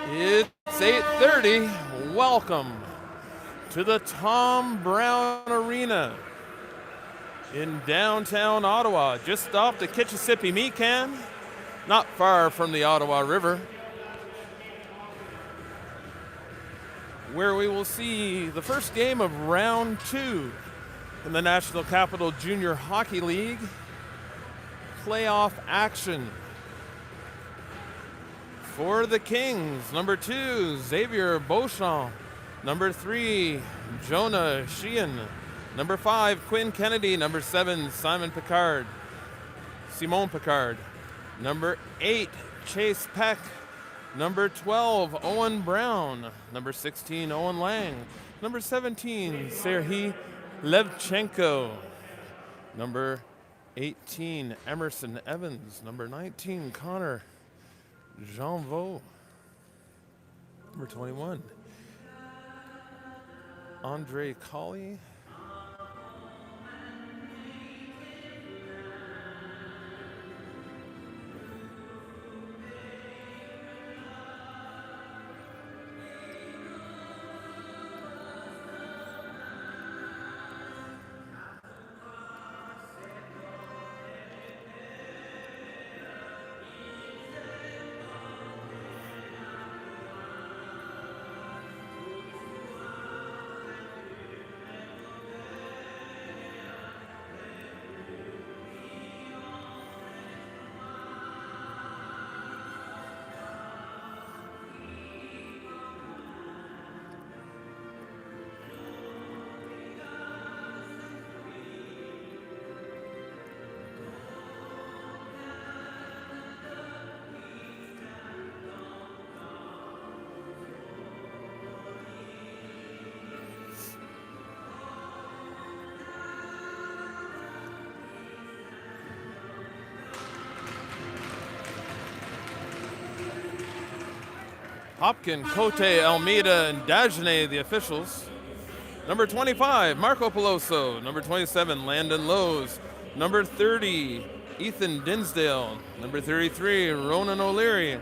It's 8:30. Welcome to the Tom Brown Arena in downtown Ottawa, just off the Kitchissippi Meat Can, not far from the Ottawa River, where we will see the first game of round 2 in the National Capital Junior Hockey League playoff action. For the Kings, number 2, Xavier Beauchamp. Number 3, Jonah Sheehan. Number 5, Quinn Kennedy. Number 7, Simon Picard. Number 8, Chase Peck. Number 12, Owen Brown. Number 16, Owen Lang. Number 17, Serhiy Levchenko. Number 18, Emerson Evans. Number 19, Connor Jeanvaux. Number 21, Andre Colley. Hopkin, Cote, Almeida, and Dagenet, the officials. Number 25, Marco Peloso. Number 27, Landon Lowe's. Number 30, Ethan Dinsdale. Number 33, Ronan O'Leary.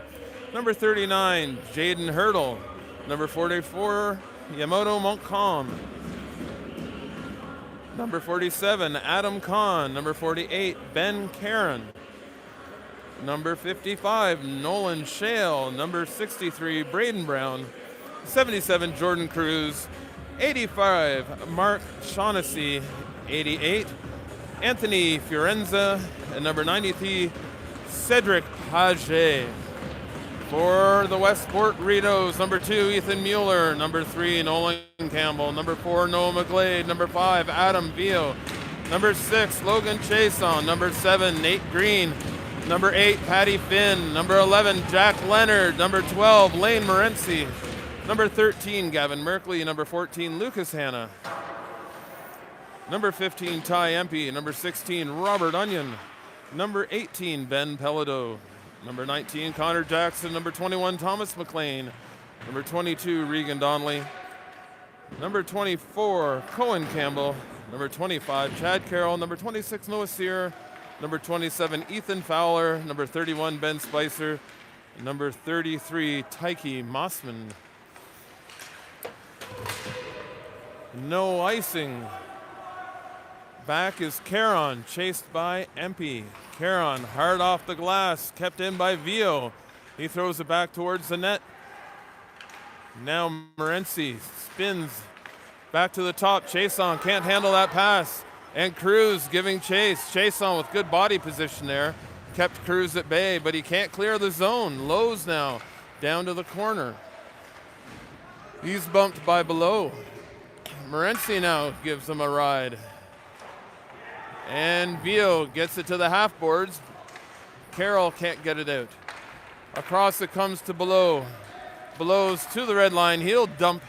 Number 39, Jaden Hurdle. Number 44, Yamato Montcalm. Number 47, Adam Kahn. Number 48, Ben Karen. Number 55, Nolan Shale. Number 63, Braden Brown. 77, Jordan Cruz. 85, Mark Shaughnessy. 88, Anthony Fiorenza. And number 93, Cedric Page. For the Westport Rideaus, number 2, Ethan Mueller. Number 3, Nolan Campbell. Number 4, Noah McGlade. Number 5, Adam Vio. Number 6, Logan Chason. Number 7, Nate Green. Number 8, Patty Finn. Number 11, Jack Leonard. Number 12, Lane Morency. Number 13, Gavin Merkley. Number 14, Lucas Hanna. Number 15, Ty Empey. Number 16, Robert Onion. Number 18, Ben Pelado. Number 19, Connor Jackson. Number 21, Thomas McLean. Number 22, Regan Donnelly. Number 24, Cohen Campbell. Number 25, Chad Carroll. Number 26, Noah Sear. Number 27, Ethan Fowler. Number 31, Ben Spicer. Number 33, Tyke Mossman. No icing. Back is Caron, chased by Empey. Caron hard off the glass, kept in by Vio. He throws it back towards the net. Now Morency spins back to the top. Chason can't handle that pass. And Cruz giving chase. Chason with good body position there. Kept Cruz at bay, but he can't clear the zone. Lowe's now down to the corner. He's bumped by below. Morency now gives him a ride. And Vio gets it to the half boards. Carroll can't get it out. Across it comes to Below. Below's to the red line. He'll dump,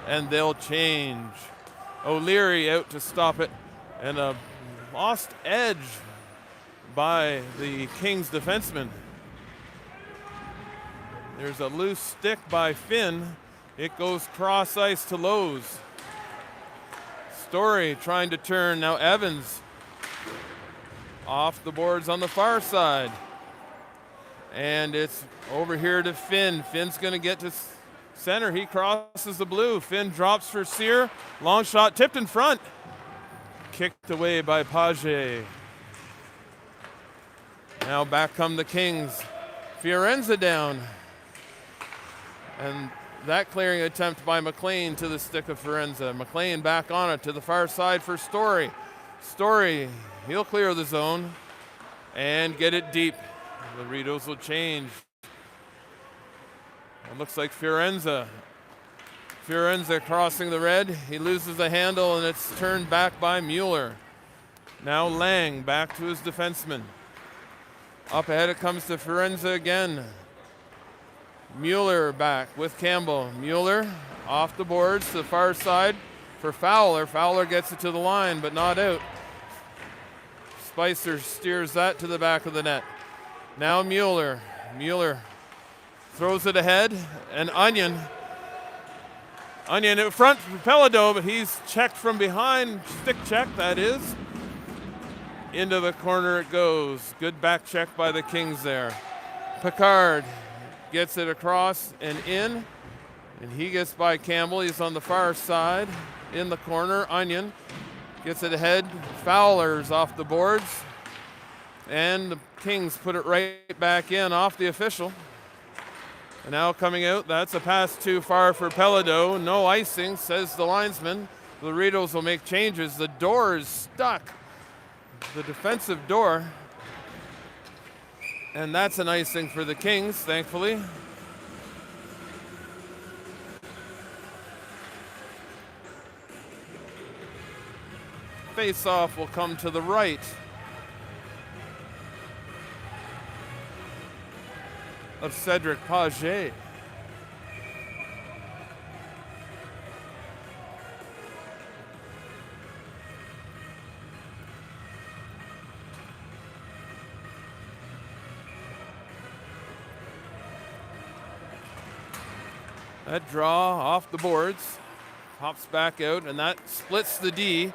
and they'll change. O'Leary out to stop it. And a lost edge by the Kings defenseman. There's a loose stick by Finn. It goes cross ice to Lowe's. Story trying to turn. Now Evans off the boards on the far side. And it's over here to Finn. Finn's going to get to center. He crosses the blue. Finn drops for Sear. Long shot tipped in front. Kicked away by Page. Now back come the Kings. Fiorenza down. And that clearing attempt by McLean to the stick of Fiorenza. McLean back on it to the far side for Story. Story, he'll clear the zone and get it deep. The Rideaus will change. It looks like Fiorenza. Fiorenza crossing the red. He loses the handle and it's turned back by Mueller. Now Lang back to his defenseman. Up ahead it comes to Fiorenza again. Mueller back with Campbell. Mueller off the boards to the far side for Fowler. Fowler gets it to the line but not out. Spicer steers that to the back of the net. Now Mueller. Mueller throws it ahead and Onion in front for Pelado, but he's checked from behind. Stick check, that is. Into the corner it goes. Good back check by the Kings there. Picard gets it across and in, and he gets by Campbell. He's on the far side in the corner. Onion gets it ahead. Fowler's off the boards, and the Kings put it right back in off the official. And now coming out, that's a pass too far for Pelado. No icing, says the linesman. The Rideaus will make changes. The door is stuck. The defensive door. And that's an icing for the Kings, thankfully. Face-off will come to the right of Cedric Page. That draw off the boards, pops back out, and that splits the D.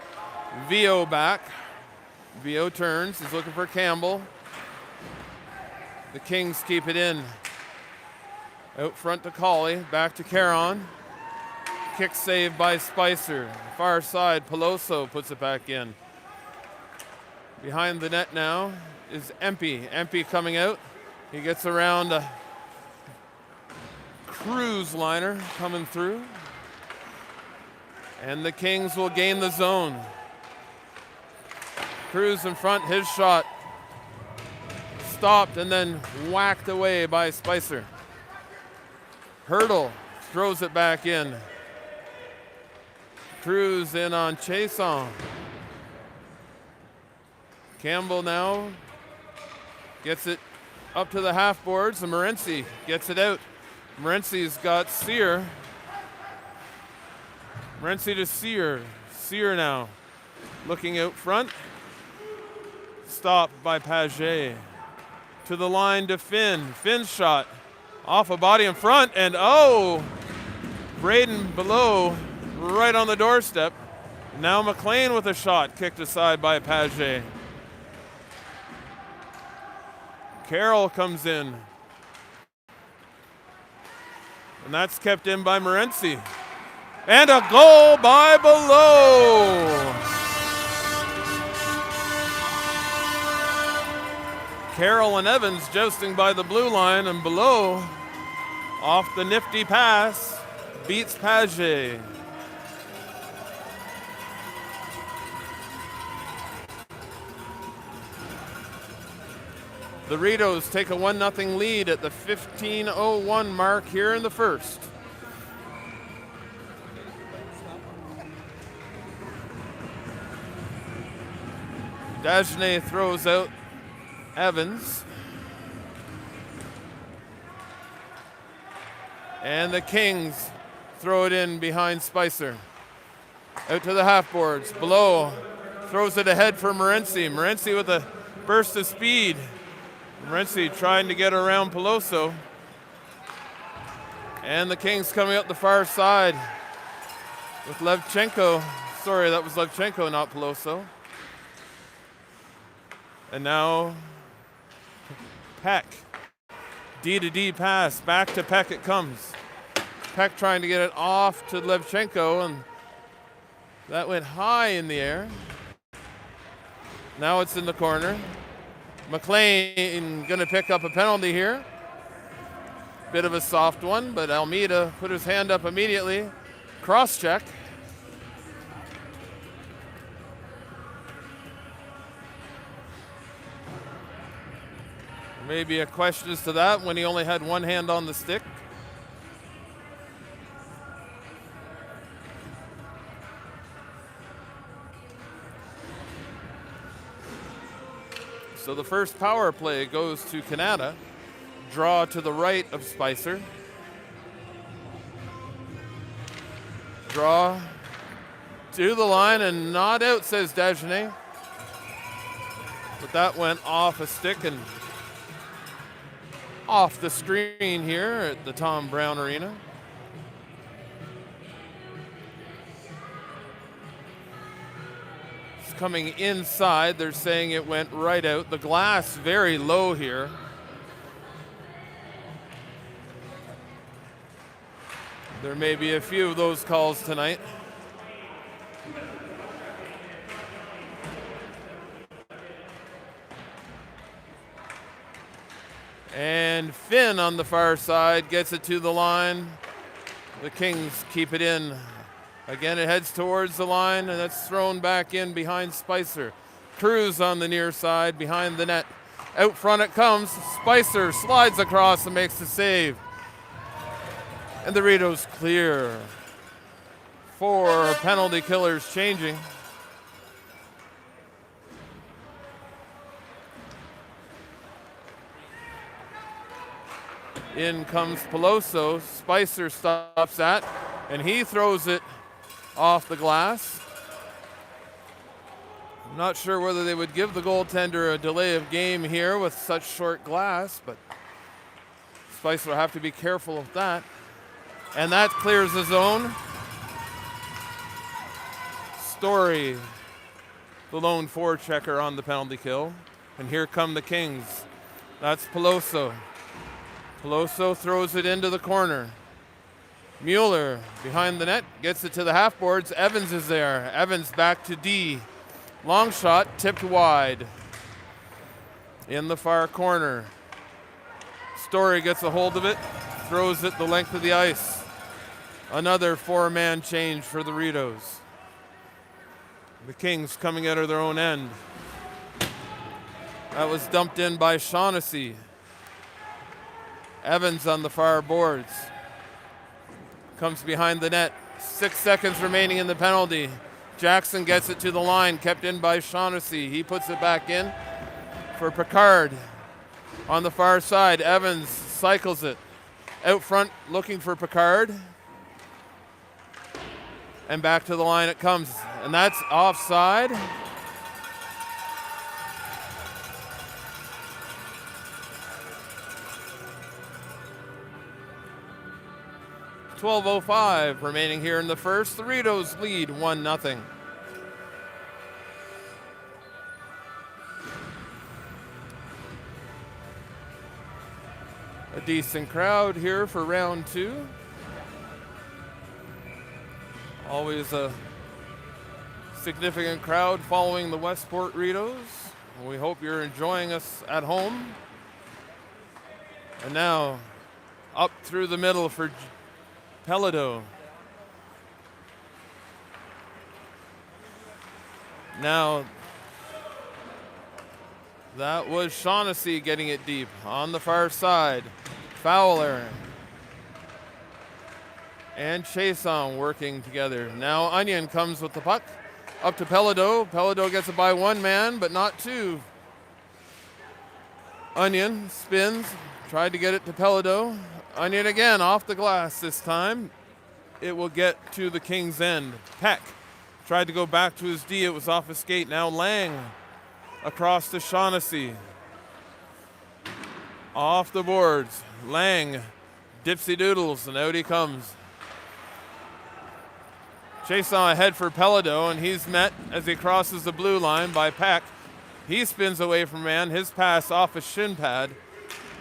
Vio back. Vio turns, he's looking for Campbell. The Kings keep it in. Out front to Colley, back to Caron. Kick save by Spicer. Far side, Peloso puts it back in. Behind the net now is Empey. Empey coming out. He gets around a cruise liner coming through. And the Kings will gain the zone. Cruz in front, his shot. Stopped and then whacked away by Spicer. Hurdle throws it back in. Cruz in on Chason. Campbell now gets it up to the half boards, and Morency gets it out. Morency's got Sear. Morency to Sear. Sear now looking out front. Stopped by Page. To the line to Finn. Finn's shot off a body in front, and Braden below right on the doorstep. Now McLean with a shot kicked aside by Page. Carroll comes in. And that's kept in by Morency. And a goal by Below. Carroll and Evans jousting by the blue line, and Below, off the nifty pass, beats Page. The Rideaus take a 1-0 lead at the 15:01 mark here in the first. Dagenet throws out Evans. And the Kings throw it in behind Spicer. Out to the half boards. Below throws it ahead for Morency. Morency with a burst of speed. Morency trying to get around Peloso. And the Kings coming up the far side with Levchenko. Sorry, that was Levchenko, not Peloso. And now Peck D to D pass. Back to Peck it comes. Peck trying to get it off to Levchenko, and that went high in the air. Now it's in the corner. McLean going to pick up a penalty here. Bit of a soft one, but Almeida put his hand up immediately. Cross check. Maybe a question as to that when he only had one hand on the stick. So the first power play goes to Kanata. Draw to the right of Spicer. Draw to the line and not out, says Dagenet. But that went off a stick and off the screen here at the Tom Brown Arena. Coming inside, they're saying it went right out. The glass very low here. There may be a few of those calls tonight. And Finn on the far side gets it to the line. The Kings keep it in. Again, it heads towards the line, and that's thrown back in behind Spicer. Cruz on the near side, behind the net. Out front it comes. Spicer slides across and makes the save. And the Rideaus clear. 4 penalty killers changing. In comes Peloso. Spicer stops that, and he throws it off the glass. I'm not sure whether they would give the goaltender a delay of game here with such short glass, but Spicer will have to be careful of that. And that clears the zone. Story, the lone forechecker on the penalty kill. And here come the Kings. That's Peloso. Peloso throws it into the corner. Mueller behind the net, gets it to the half boards. Evans is there. Evans back to D. Long shot, tipped wide. In the far corner. Story gets a hold of it, throws it the length of the ice. Another 4-man change for the Rideaus. The Kings coming out of their own end. That was dumped in by Shaughnessy. Evans on the far boards. Comes behind the net. 6 seconds remaining in the penalty. Jackson gets it to the line, kept in by Shaughnessy. He puts it back in for Picard. On the far side, Evans cycles it. Out front, looking for Picard. And back to the line it comes. And that's offside. .12:05 remaining here in the first. The Rideaus lead 1-0. A decent crowd here for round 2. Always a significant crowd following the Westport Rideaus. We hope you're enjoying us at home. And now up through the middle for Pelado. Now, that was Shaughnessy getting it deep on the far side. Fowler and Chason working together. Now Onion comes with the puck up to Pelado. Pelado gets it by one man, but not two. Onion spins, tried to get it to Pelado. Onion again off the glass this time. It will get to the King's end. Peck tried to go back to his D. It was off his skate. Now Lang across to Shaughnessy. Off the boards. Lang, dipsy doodles, and out he comes. Chason ahead for Pelado, and he's met as he crosses the blue line by Peck. He spins away from man. His pass off a shin pad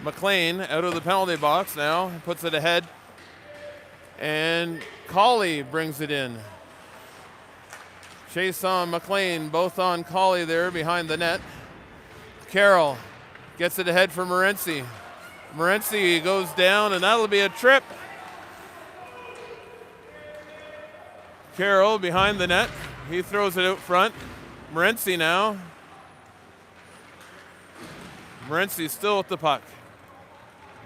McLean out of the penalty box now, puts it ahead. And Colley brings it in. Chase on McLean, both on Colley there behind the net. Carroll gets it ahead for Morency. Morency goes down, and that'll be a trip. Carroll behind the net. He throws it out front. Morency now. Morency still with the puck.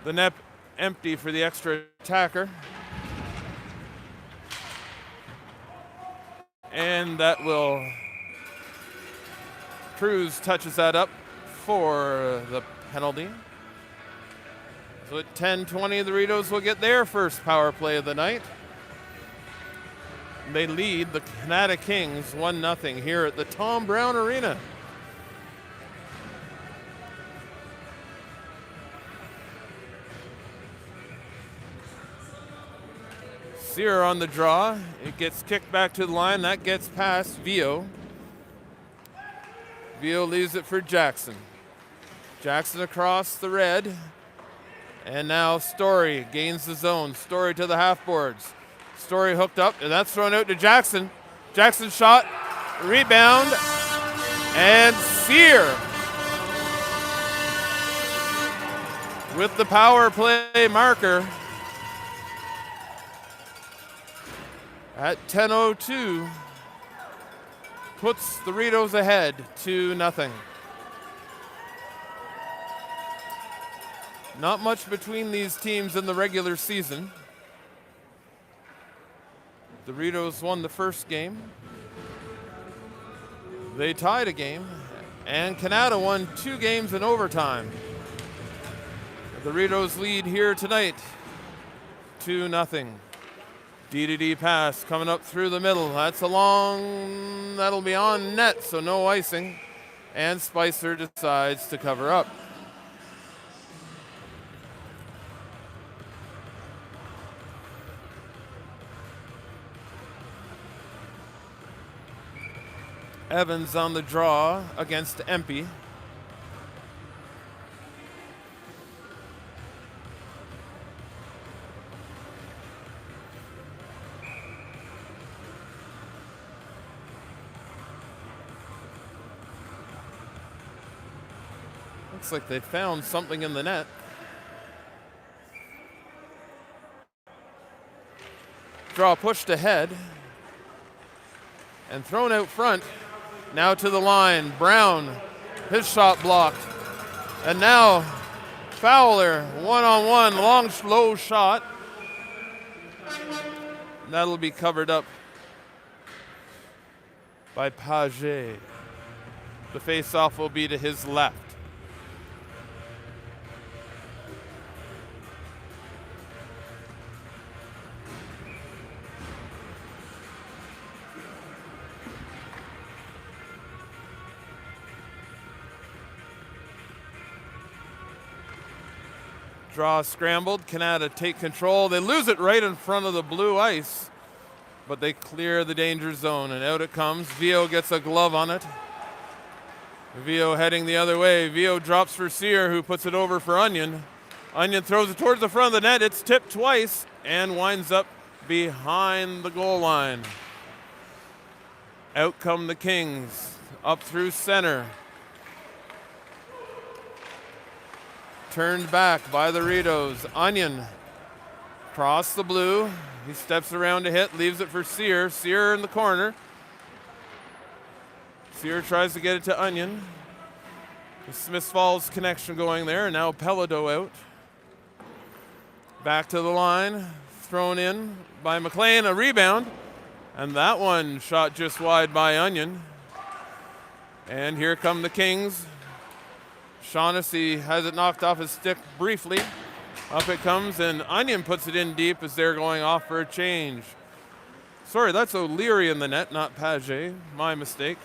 The net empty for the extra attacker. And that will, Cruz touches that up for the penalty. So at 10:20, the Rideaus will get their first power play of the night. They lead the Kanata Kings 1-0 here at the Tom Brown Arena. Sear on the draw. It gets kicked back to the line. That gets past Vio. Vio leaves it for Jackson. Jackson across the red. And now Story gains the zone. Story to the half boards. Story hooked up, and that's thrown out to Jackson. Jackson shot, rebound, and Sear with the power play marker at 10:02 puts the Rideaus ahead 2-0. Not much between these teams in the regular season. The Rideaus won the first game. They tied a game, and Kanata won 2 games in overtime. The Rideaus lead here tonight, 2-0. D-to-D pass coming up through the middle. That's a long, that'll be on net, so no icing. And Spicer decides to cover up. Evans on the draw against Empey. Looks like they found something in the net. Draw pushed ahead and thrown out front. Now to the line, Brown, his shot blocked. And now Fowler, one-on-one, long, low shot. That'll be covered up by Paget. The face-off will be to his left. Draw scrambled. Kanata take control. They lose it right in front of the blue ice, but they clear the danger zone, and out it comes. Vio gets a glove on it. Vio heading the other way. Vio drops for Sear, who puts it over for Onion. Onion throws it towards the front of the net. It's tipped twice and winds up behind the goal line. Out come the Kings, up through center. Turned back by the Rideaus. Onion across the blue. He steps around to hit, leaves it for Sear. Sear in the corner. Sear tries to get it to Onion. The Smiths Falls connection going there, and now Pelado out. Back to the line, thrown in by McLean, a rebound, and that one shot just wide by Onion. And here come the Kings. Shaughnessy has it knocked off his stick briefly. Up it comes, and Onion puts it in deep as they're going off for a change. Sorry, that's O'Leary in the net, not Paget. My mistake.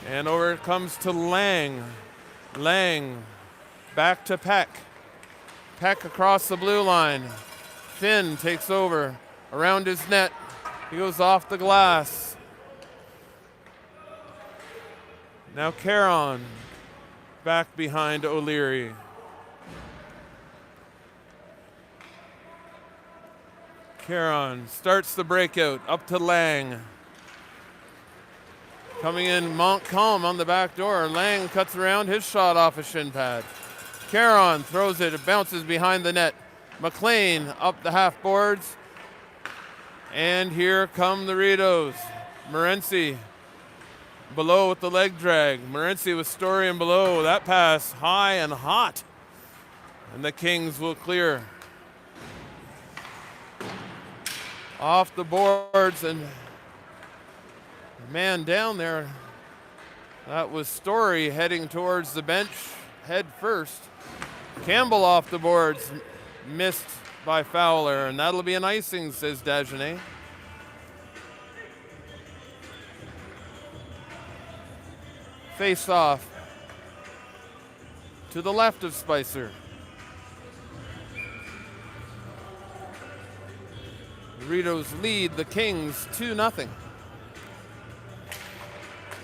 And over it comes to Lang. Lang back to Peck. Peck across the blue line. Finn takes over around his net. He goes off the glass. Now Caron. back behind O'Leary. Caron starts the breakout up to Lang. Coming in Montcalm on the back door. Lang cuts around, his shot off a shin pad. Caron throws it, it bounces behind the net. McLean up the half boards. And here come the Rideaus. Morency below with the leg drag. Morency with Story and below. That pass high and hot. And the Kings will clear. Off the boards, and man down there, that was Story heading towards the bench head first. Campbell off the boards, missed by Fowler, and that'll be an icing, says Dagenet. Face off to the left of Spicer. The Rideaus lead the Kings 2-0.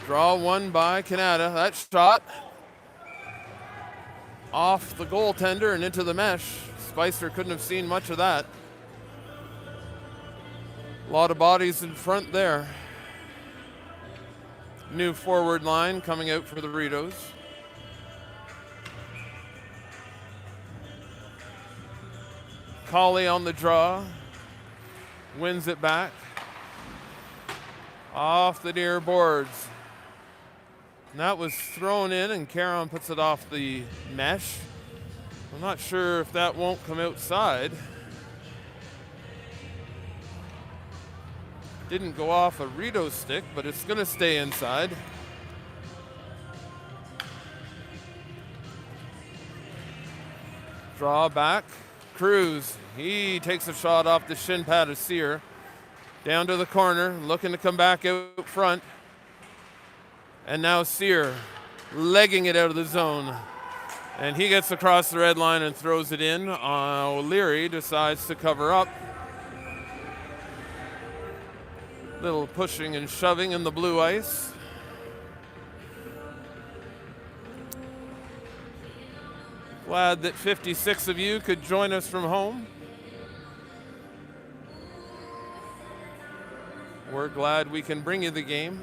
Draw one by Kanata. That shot off the goaltender and into the mesh. Spicer couldn't have seen much of that. A lot of bodies in front there. New forward line coming out for the Rideaus. Colley on the draw. Wins it back. Off the near boards. And that was thrown in, and Caron puts it off the mesh. I'm not sure if that won't come outside. Didn't go off a Rideau stick, but it's going to stay inside. Draw back. Cruz, he takes a shot off the shin pad of Sear. Down to the corner, looking to come back out front. And now Sear legging it out of the zone. And he gets across the red line and throws it in. O'Leary decides to cover up. Little pushing and shoving in the blue ice. Glad that 56 of you could join us from home. We're glad we can bring you the game.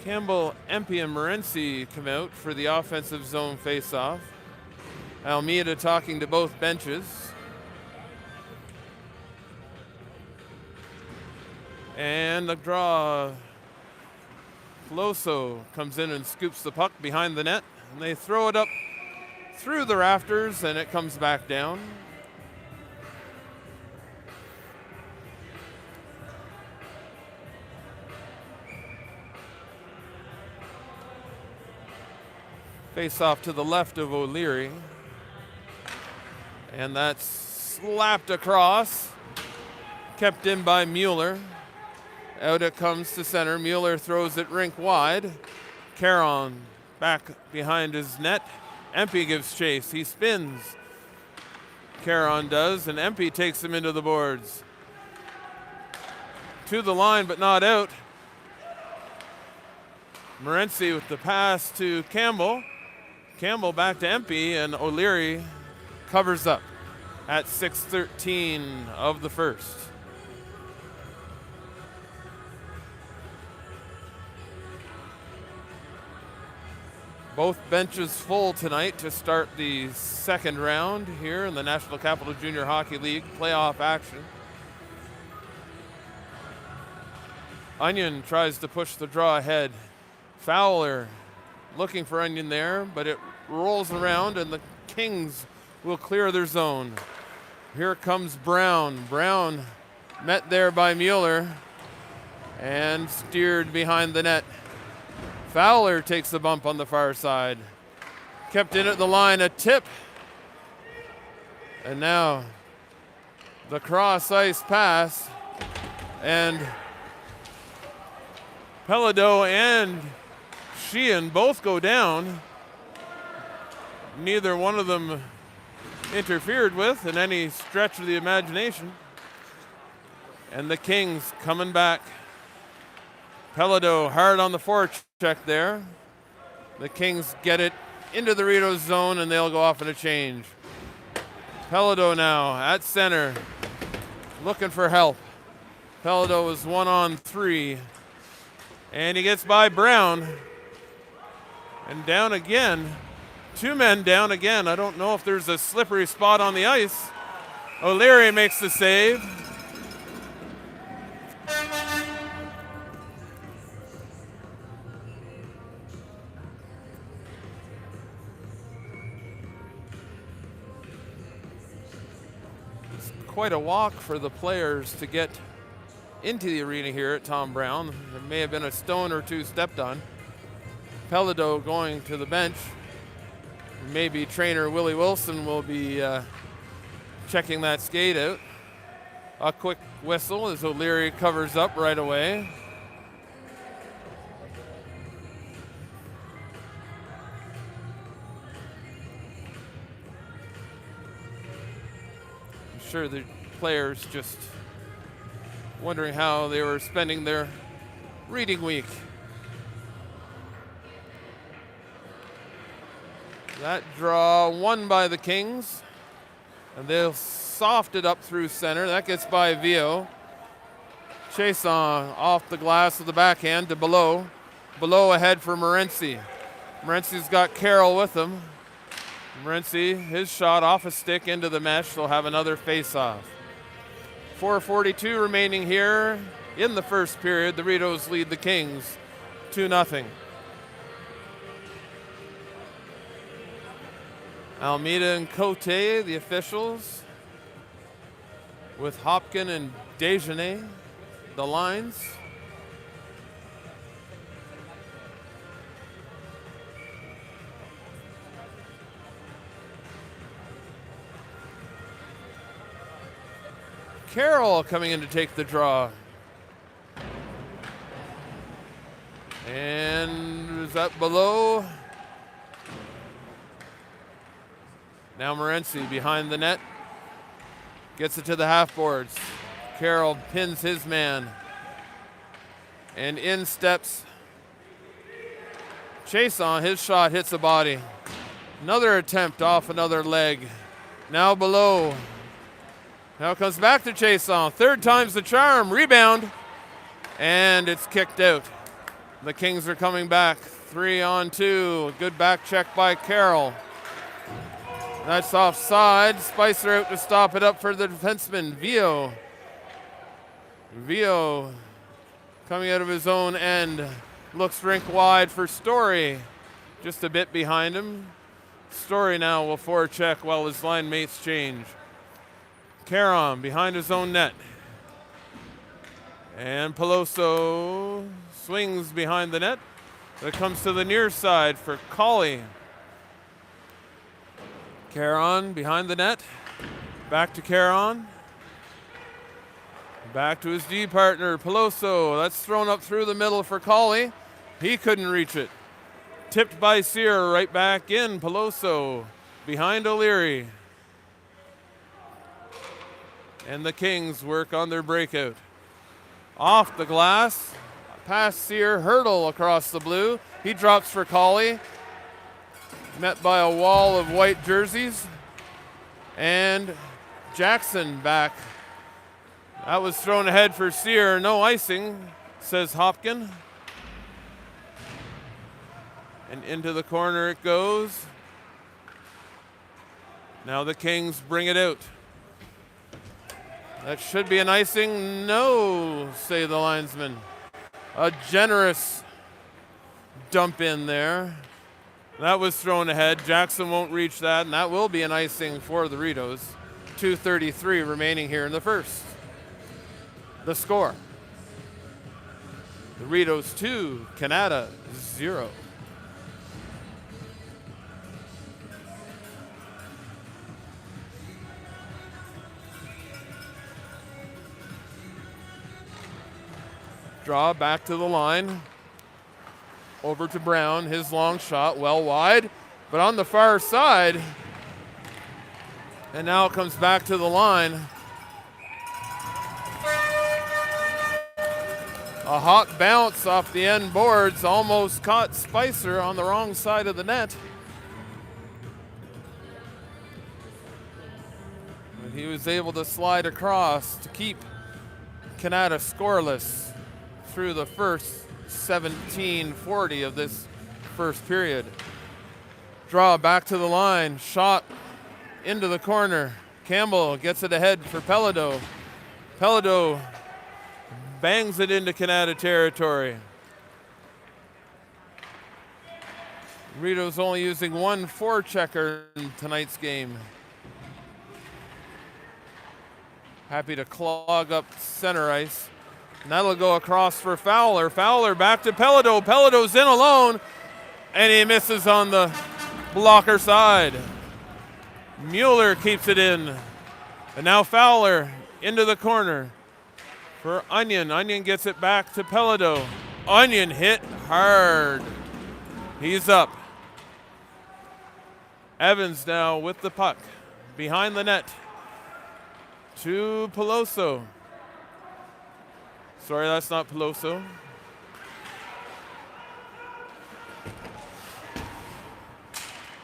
Campbell, Empey, and Morency come out for the offensive zone face-off. Almeida talking to both benches. And the draw. Loso comes in and scoops the puck behind the net, and they throw it up through the rafters, and it comes back down. Face off to the left of O'Leary, and that's slapped across, kept in by Mueller. Out it comes to center. Mueller throws it rink wide. Caron back behind his net. Empey gives chase. He spins. Caron does, and Empey takes him into the boards. To the line, but not out. Morency with the pass to Campbell. Campbell back to Empey, and O'Leary covers up at 6:13 of the first. Both benches full tonight to start the second round here in the National Capital Junior Hockey League playoff action. Onion tries to push the draw ahead. Fowler looking for Onion there, but it rolls around, and the Kings will clear their zone. Here comes Brown. Brown met there by Mueller and steered behind the net. Fowler takes the bump on the far side. Kept in at the line, a tip. And now the cross ice pass, and Pelado and Sheehan both go down. Neither one of them interfered with in any stretch of the imagination. And the Kings coming back Pelado hard on the forecheck there. The Kings get it into the Rideaus zone, and they'll go off in a change. Pelado now at center, looking for help. Pelado is 1-on-3, and he gets by Brown. And down again. 2 men down again. I don't know if there's a slippery spot on the ice. O'Leary makes the save. It's quite a walk for the players to get into the arena here at Tom Brown. There may have been a stone or two stepped on. Pelado going to the bench. Maybe trainer Willie Wilson will be checking that skate out. A quick whistle as O'Leary covers up right away. I'm sure the players just wondering how they were spending their reading week. That draw won by the Kings, and they'll soft it up through center. That gets by Vio. Chason off the glass with the backhand to Below. Below ahead for Morency. Morency's got Carroll with him. Morency, his shot off a stick into the mesh. They'll have another face-off. 4:42 remaining here in the first period. The Rideaus lead the Kings 2-0. Almeida and Cote, the officials, with Hopkin and Desjardins, the lines. Carroll coming in to take the draw. And is that Below? Now Morency behind the net. Gets it to the half boards. Carroll pins his man. And in steps Chason. His shot hits the body. Another attempt off another leg. Now Below. Now comes back to Chason. Third time's the charm. Rebound. And it's kicked out. The Kings are coming back. 3-on-2. Good back check by Carroll. That's offside. Spicer out to stop it up for the defenseman, Vio. Vio coming out of his own end. Looks rink wide for Story. Just a bit behind him. Story now will forecheck while his line mates change. Caron behind his own net. And Peloso swings behind the net. It comes to the near side for Colley. Caron behind the net. Back to Caron. Back to his D partner, Peloso. That's thrown up through the middle for Colley. He couldn't reach it. Tipped by Sear, right back in. Peloso behind O'Leary. And the Kings work on their breakout. Off the glass, past Sear, hurdle across the blue. He drops for Colley. Met by a wall of white jerseys. And Jackson back. That was thrown ahead for Sear. No icing, says Hopkin. And into the corner it goes. Now the Kings bring it out. That should be an icing. No, say the linesmen. A generous dump in there. That was thrown ahead. Jackson won't reach that, and that will be an icing for the Rideaus. 2:33 remaining here in the first. The score. The Rideaus 2, Kanata 0. Draw back to the line. Over to Brown, his long shot, well wide, but on the far side. And now it comes back to the line. A hot bounce off the end boards almost caught Spicer on the wrong side of the net. But he was able to slide across to keep Kanata scoreless through the first 17:40 of this first period. Draw back to the line, shot into the corner. Campbell gets it ahead for Pelado. Pelado bangs it into Kanata territory. Rideaus only using one forechecker in tonight's game. Happy to clog up center ice. And that'll go across for Fowler. Fowler back to Pelado. Pelado's in alone, and he misses on the blocker side. Mueller keeps it in. And now Fowler into the corner for Onion. Onion gets it back to Pelado. Onion hit hard. He's up. Evans now with the puck behind the net to Peloso. Sorry, that's not Peloso.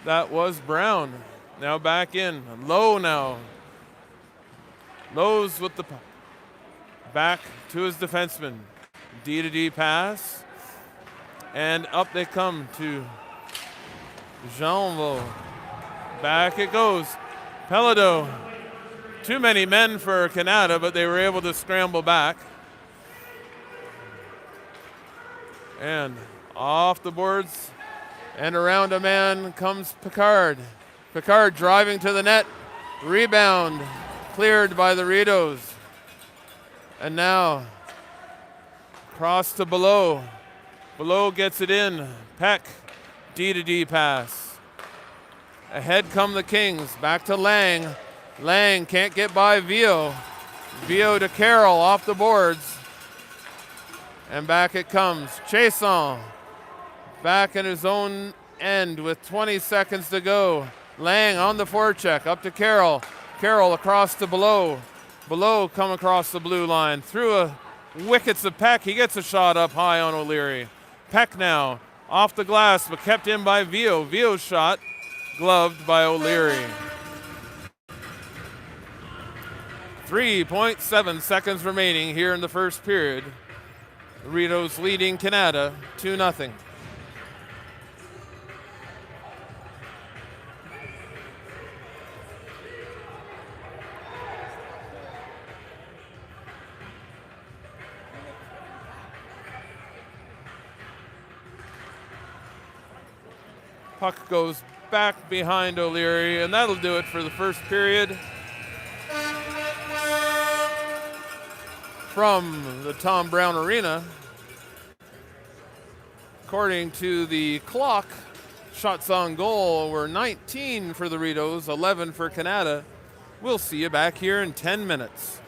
That was Brown. Now back in. Lowe now. Lowe's with the puck. Back to his defenseman. D-to-D pass. And up they come to Jeanvaux. Back it goes. Pelado. Too many men for Kanata, but they were able to scramble back. And off the boards and around a man comes Picard. Picard driving to the net. Rebound cleared by the Rideaus. And now cross to Below. Below gets it in. Peck, D-to-D pass. Ahead come the Kings. Back to Lang. Lang can't get by Vio. Vio to Carroll off the boards. And back it comes. Chason back in his own end with 20 seconds to go. Lang on the forecheck up to Carroll. Carroll across to Below. Below come across the blue line. Through a wickets of Peck. He gets a shot up high on O'Leary. Peck now off the glass but kept in by Vio. Vio's shot gloved by O'Leary. 3.7 seconds remaining here in the first period. The Rideaus leading Kanata 2-0. Puck goes back behind O'Leary, and that'll do it for the first period. From the Tom Brown Arena, according to the clock, shots on goal were 19 for the Rideaus, 11 for Kanata. We'll see you back here in 10 minutes.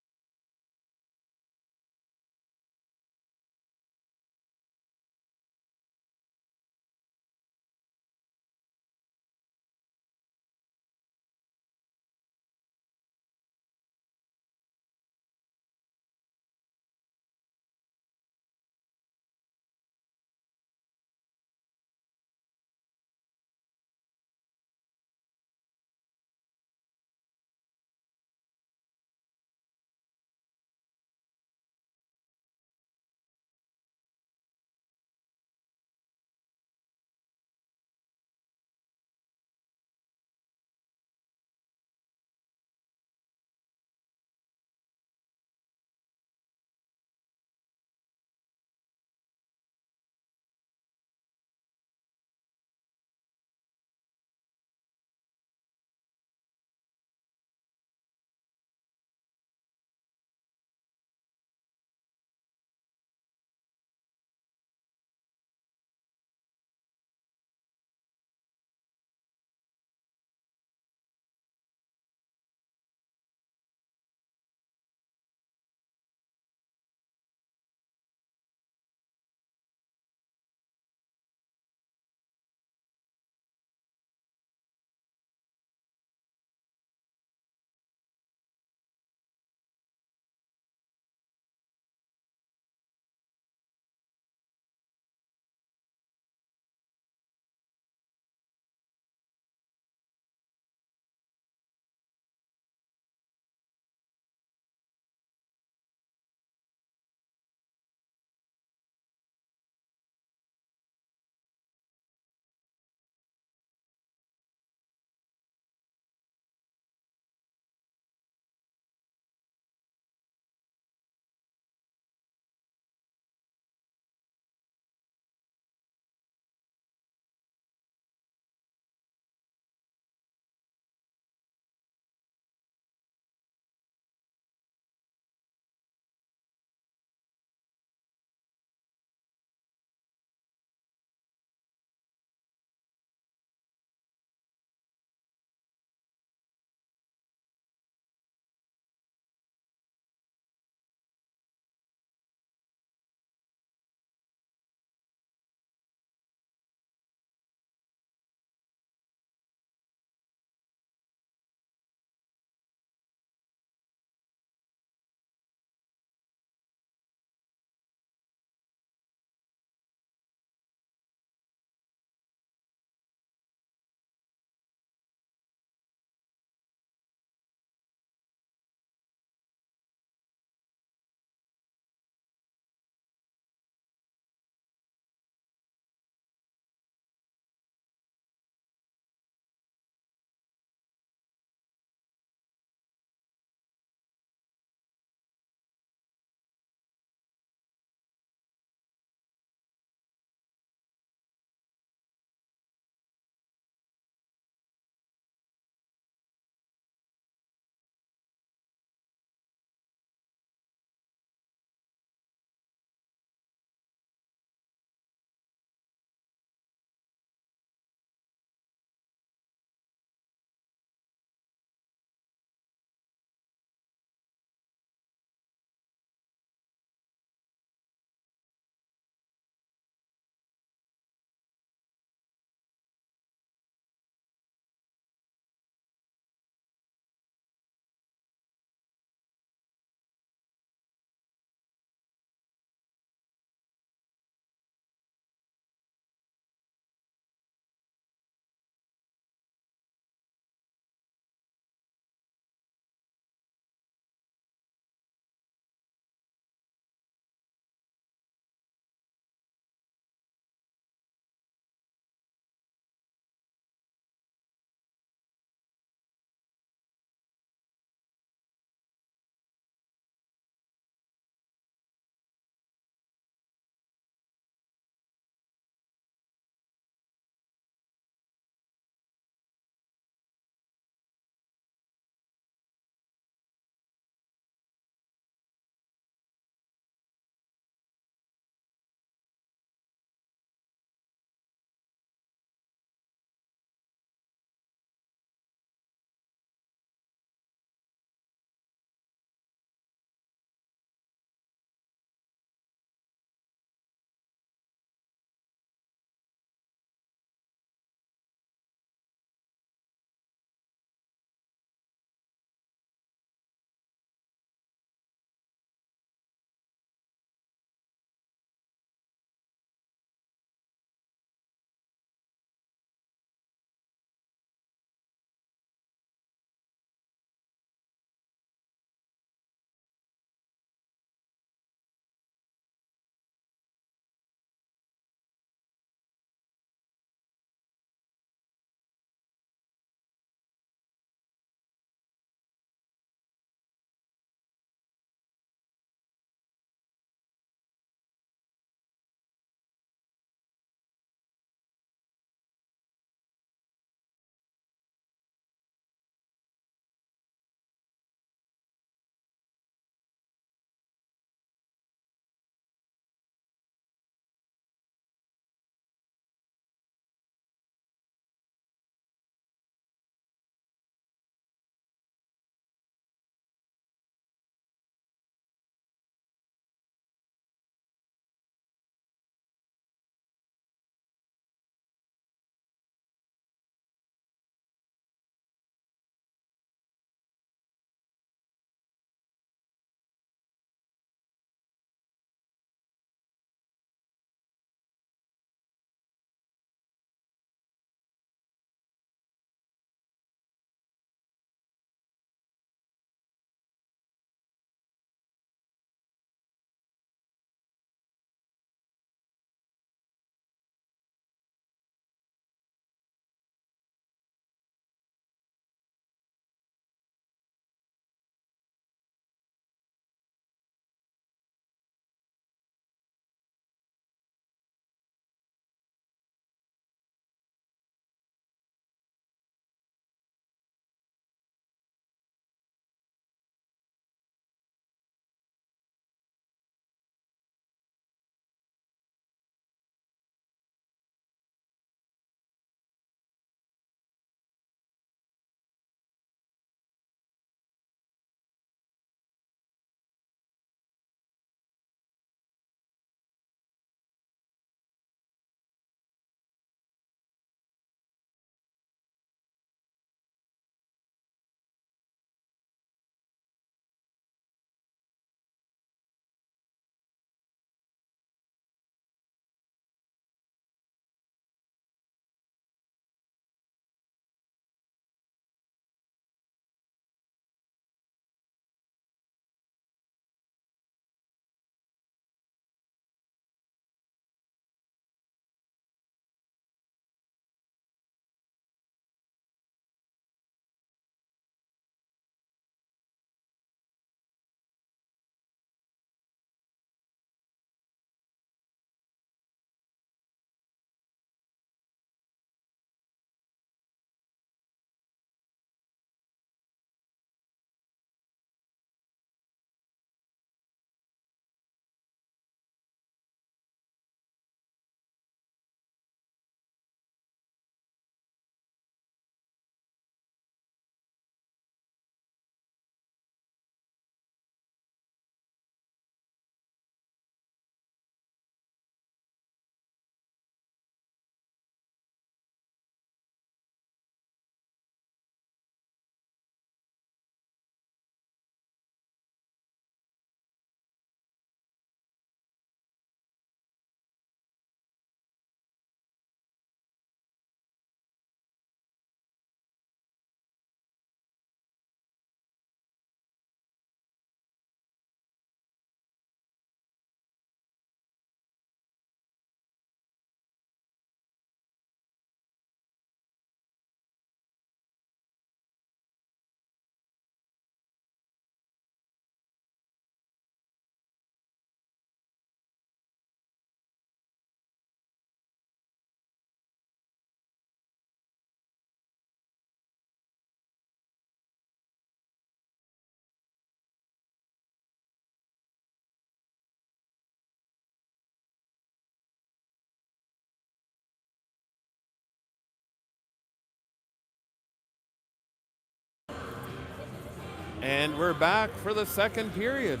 And we're back for the second period.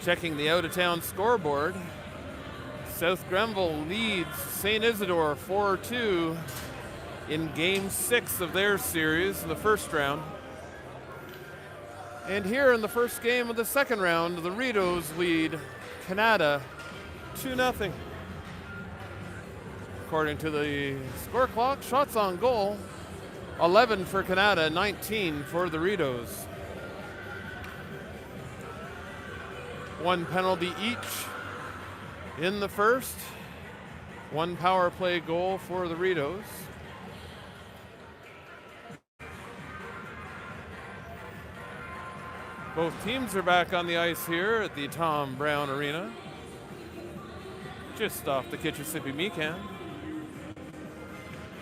Checking the out-of-town scoreboard. South Grenville leads St. Isidore 4-2 in Game 6 of their series in the first round. And here in the first game of the second round, the Rideaus lead Kanata 2-0. According to the score clock, shots on goal, 11 for Kanata, 19 for the Rideaus. One penalty each in the first, one power play goal for the Rideaus. Both teams are back on the ice here at the Tom Brown Arena, just off the Kitchissippi Mecan,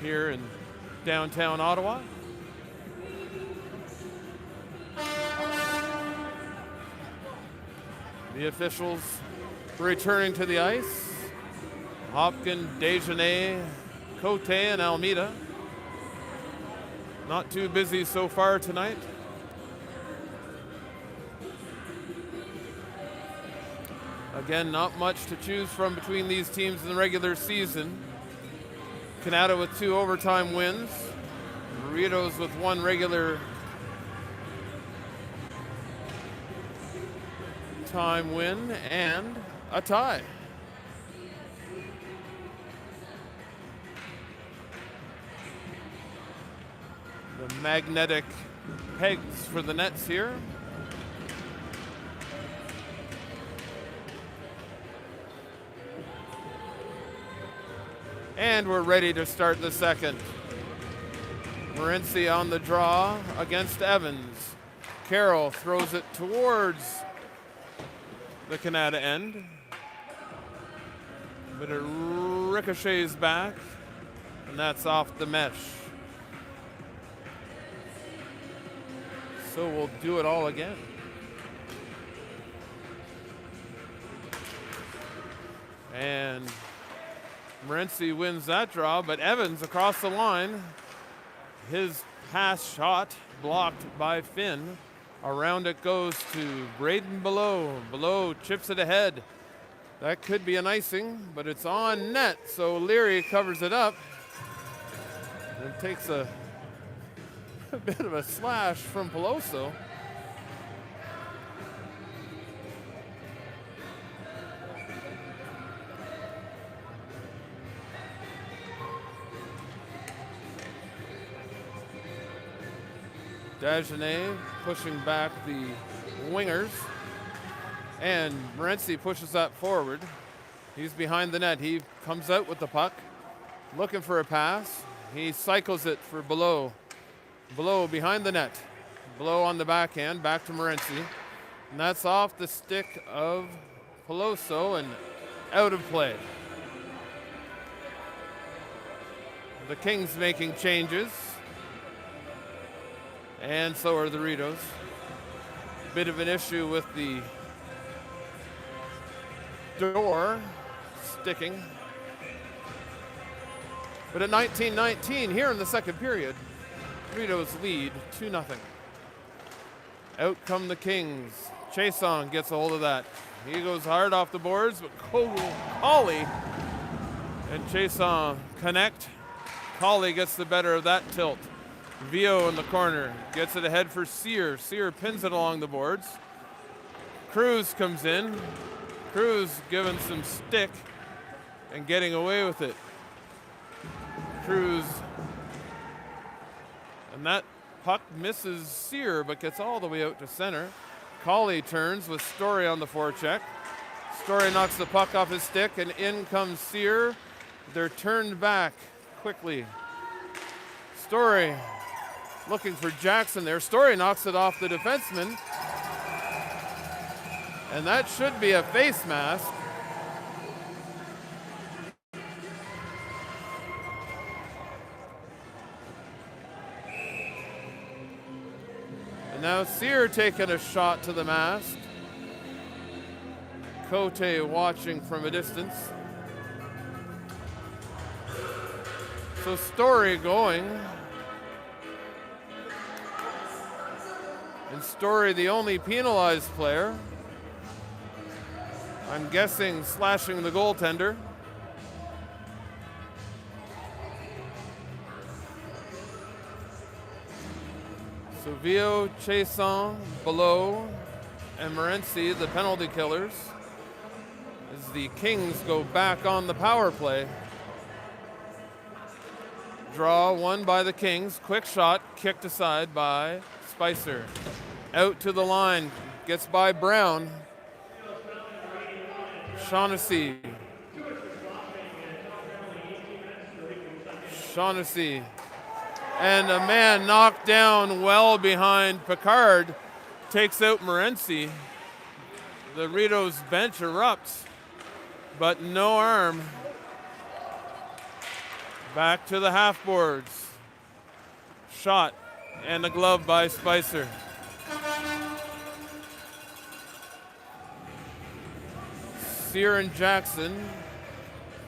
here in downtown Ottawa. The officials returning to the ice: Hopkin, Desjardins, Cote, and Almeida. Not too busy so far tonight. Again, not much to choose from between these teams in the regular season. Kanata with 2 overtime wins. Rideaus with 1 regular time win and a tie. The magnetic pegs for the nets here. And we're ready to start the second. Morency on the draw against Evans. Carroll throws it towards the Kanata end, but it ricochets back, and that's off the mesh. So we'll do it all again. And Morency wins that draw, but Evans across the line. His pass shot blocked by Finn. Around it goes to Braden Below. Below chips it ahead. That could be an icing, but it's on net, so Leary covers it up and takes a bit of a slash from Peloso. Desjardins pushing back the wingers, and Morency pushes that forward. He's behind the net. He comes out with the puck, looking for a pass. He cycles it for Below. Below behind the net. Below on the backhand, back to Morency. And that's off the stick of Peloso and out of play. The Kings making changes. And so are the Rideaus. Bit of an issue with the door sticking. But at 19-19, here in the second period, Rideaus lead 2-0. Out come the Kings. Chason gets a hold of that. He goes hard off the boards, but Colley and Chason connect. Colley gets the better of that tilt. Vio in the corner, gets it ahead for Sear. Sear pins it along the boards. Cruz comes in. Cruz giving some stick and getting away with it. Cruz, and that puck misses Sear, but gets all the way out to center. Colley turns with Story on the forecheck. Story knocks the puck off his stick, and in comes Sear. They're turned back quickly. Story looking for Jackson there. Story knocks it off the defenseman. And that should be a face mask. And now Sear taking a shot to the mask. Cote watching from a distance. So Story going. And Story, the only penalized player. I'm guessing slashing the goaltender. Savio, Chason, Below, and Morency, the penalty killers, as the Kings go back on the power play. Draw won by the Kings. Quick shot, kicked aside by Spicer. Out to the line, gets by Brown. Shaughnessy. And a man knocked down well behind Picard takes out Morency. The Rideaus bench erupts, but no arm. Back to the half boards. Shot and a glove by Spicer. Sear and Jackson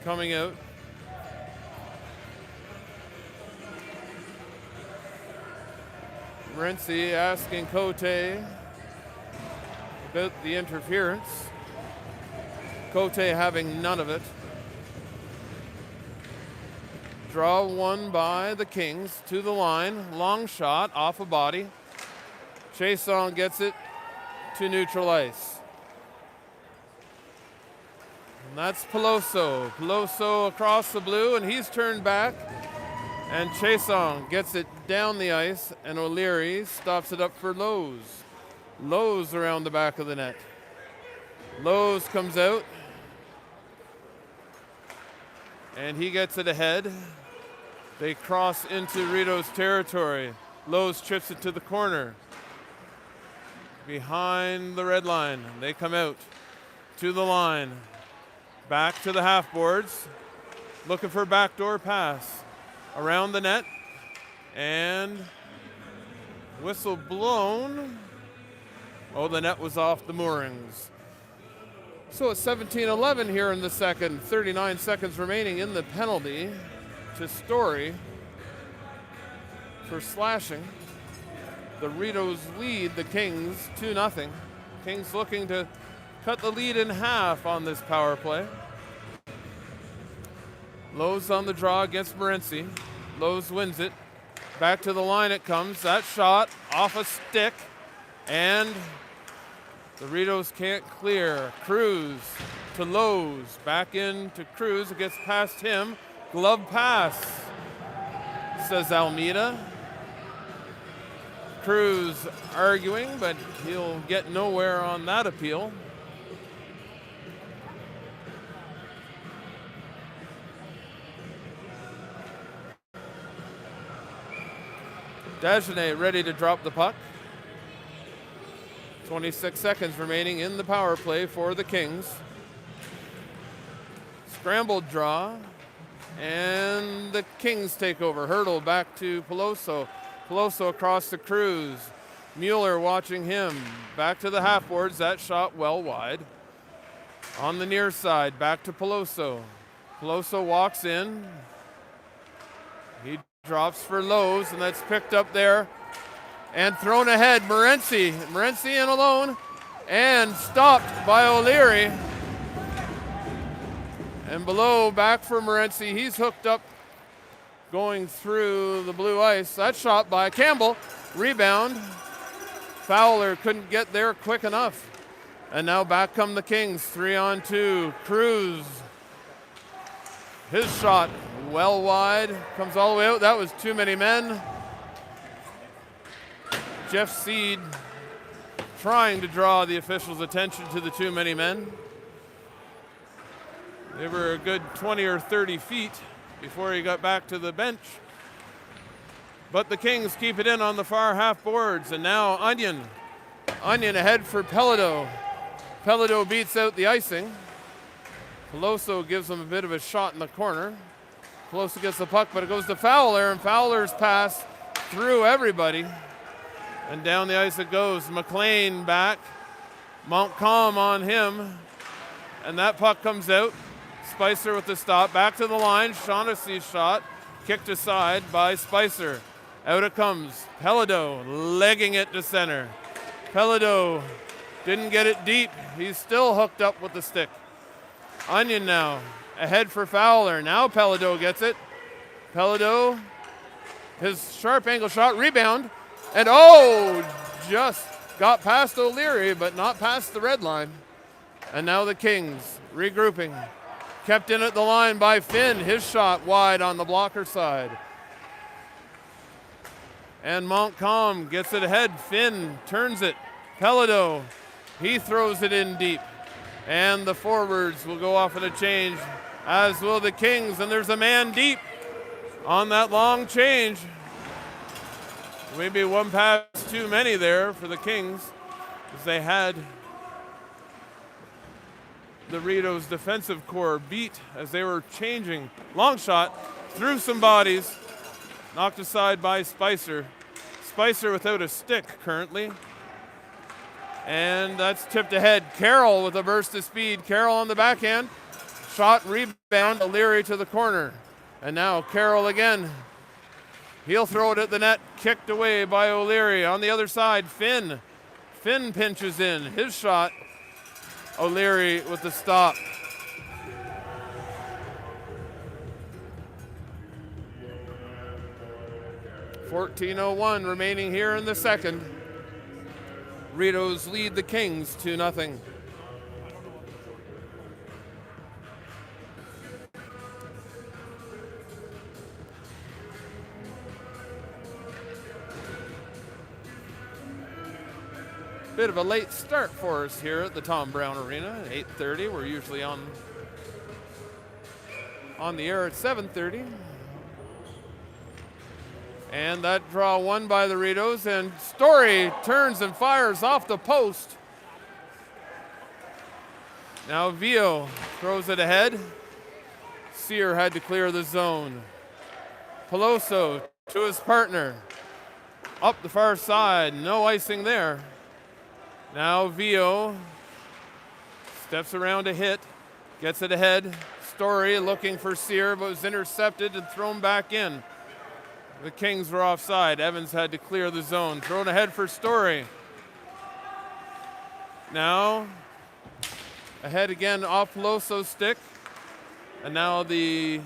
coming out. Morency asking Cote about the interference. Cote having none of it. Draw won by the Kings to the line. Long shot off a body. Chason gets it to neutral ice. And that's Peloso. Peloso across the blue, and he's turned back. And Chason gets it down the ice, and O'Leary stops it up for Lowe's. Lowe's around the back of the net. Lowe's comes out, and he gets it ahead. They cross into Rideaus territory. Lowe's chips it to the corner. Behind the red line. They come out to the line. Back to the half boards. Looking for a backdoor pass. Around the net. And whistle blown. Oh, the net was off the moorings. So it's 17-11 here in the second. 39 seconds remaining in the penalty to Story for slashing. The Rideaus lead the Kings 2-0. Kings looking to cut the lead in half on this power play. Lowe's on the draw against Morency. Lowe's wins it. Back to the line it comes. That shot off a stick. And the Rideaus can't clear. Cruz to Lowe's. Back in to Cruz. It gets past him. Glove pass, says Almeida. Cruz arguing, but he'll get nowhere on that appeal. Dagenet ready to drop the puck. 26 seconds remaining in the power play for the Kings. Scrambled draw, and the Kings take over. Hurdle back to Peloso. Peloso across to Cruz. Mueller watching him. Back to the half boards. That shot well wide. On the near side, back to Peloso. Peloso walks in. He drops for Lowe's, and that's picked up there and thrown ahead. Morency in alone and stopped by O'Leary. And Below back for Morency. He's hooked up going through the blue ice. That shot by Campbell. Rebound. Fowler couldn't get there quick enough. And now back come the Kings. 3-on-2. Cruz. His shot well wide. Comes all the way out. That was too many men. Jeff Seed trying to draw the officials' attention to the too many men. They were a good 20 or 30 feet before he got back to the bench. But the Kings keep it in on the far half boards, and now Onion ahead for Pelledo. Pelledo beats out the icing. Peloso gives him a bit of a shot in the corner. Peloso gets the puck, but it goes to Fowler, and Fowler's pass through everybody. And down the ice it goes. McLean back. Montcalm on him. And that puck comes out. Spicer with the stop. Back to the line. Shaughnessy's shot. Kicked aside by Spicer. Out it comes. Pelledo legging it to center. Pelado didn't get it deep. He's still hooked up with the stick. Onion now ahead for Fowler. Now Pelado gets it. Pelado, his sharp angle shot, rebound. And just got past O'Leary, but not past the red line. And now the Kings regrouping. Kept in at the line by Finn. His shot wide on the blocker side. And Montcalm gets it ahead. Finn turns it. Pelado, he throws it in deep. And the forwards will go off in a change, as will the Kings. And there's a man deep on that long change. Maybe one pass too many there for the Kings, as they had the Rideaus defensive core beat as they were changing. Long shot through some bodies, knocked aside by Spicer. Spicer without a stick currently. And that's tipped ahead. Carroll with a burst of speed. Carroll on the backhand. Shot, rebound, O'Leary to the corner. And now Carroll again. He'll throw it at the net. Kicked away by O'Leary. On the other side, Finn. Finn pinches in. His shot. O'Leary with the stop. .14:01 remaining here in the second. Rideaus lead the Kings 2-0. Bit of a late start for us here at the Tom Brown Arena. 8:30. We're usually on the air at 7:30. And that draw won by the Rideaus, and Story turns and fires off the post. Now Vio throws it ahead. Sear had to clear the zone. Peloso to his partner. Up the far side, no icing there. Now Vio steps around a hit, gets it ahead. Story looking for Sear, but was intercepted and thrown back in. The Kings were offside. Evans had to clear the zone. Thrown ahead for Story. Now ahead again off Peloso's stick. And now the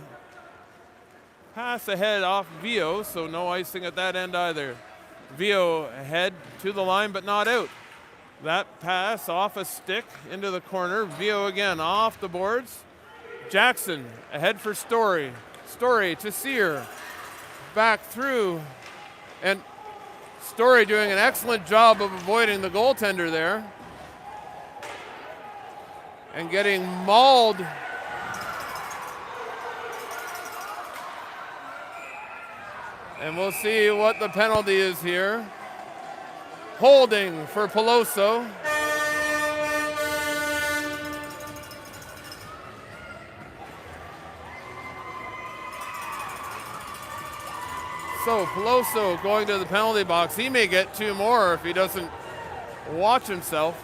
pass ahead off Vio, so no icing at that end either. Vio ahead to the line, but not out. That pass off a stick into the corner. Vio again off the boards. Jackson ahead for Story. Story to Sear. Back through, and Story doing an excellent job of avoiding the goaltender there and getting mauled. And we'll see what the penalty is here. Holding for Peloso. So Peloso going to the penalty box. He may get two more if he doesn't watch himself.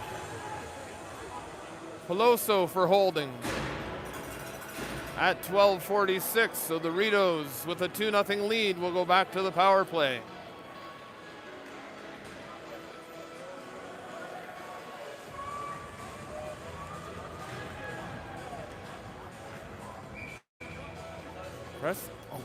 Peloso for holding at 12:46. So the Rideaus with a 2-0 lead will go back to the power play. Press. Oh.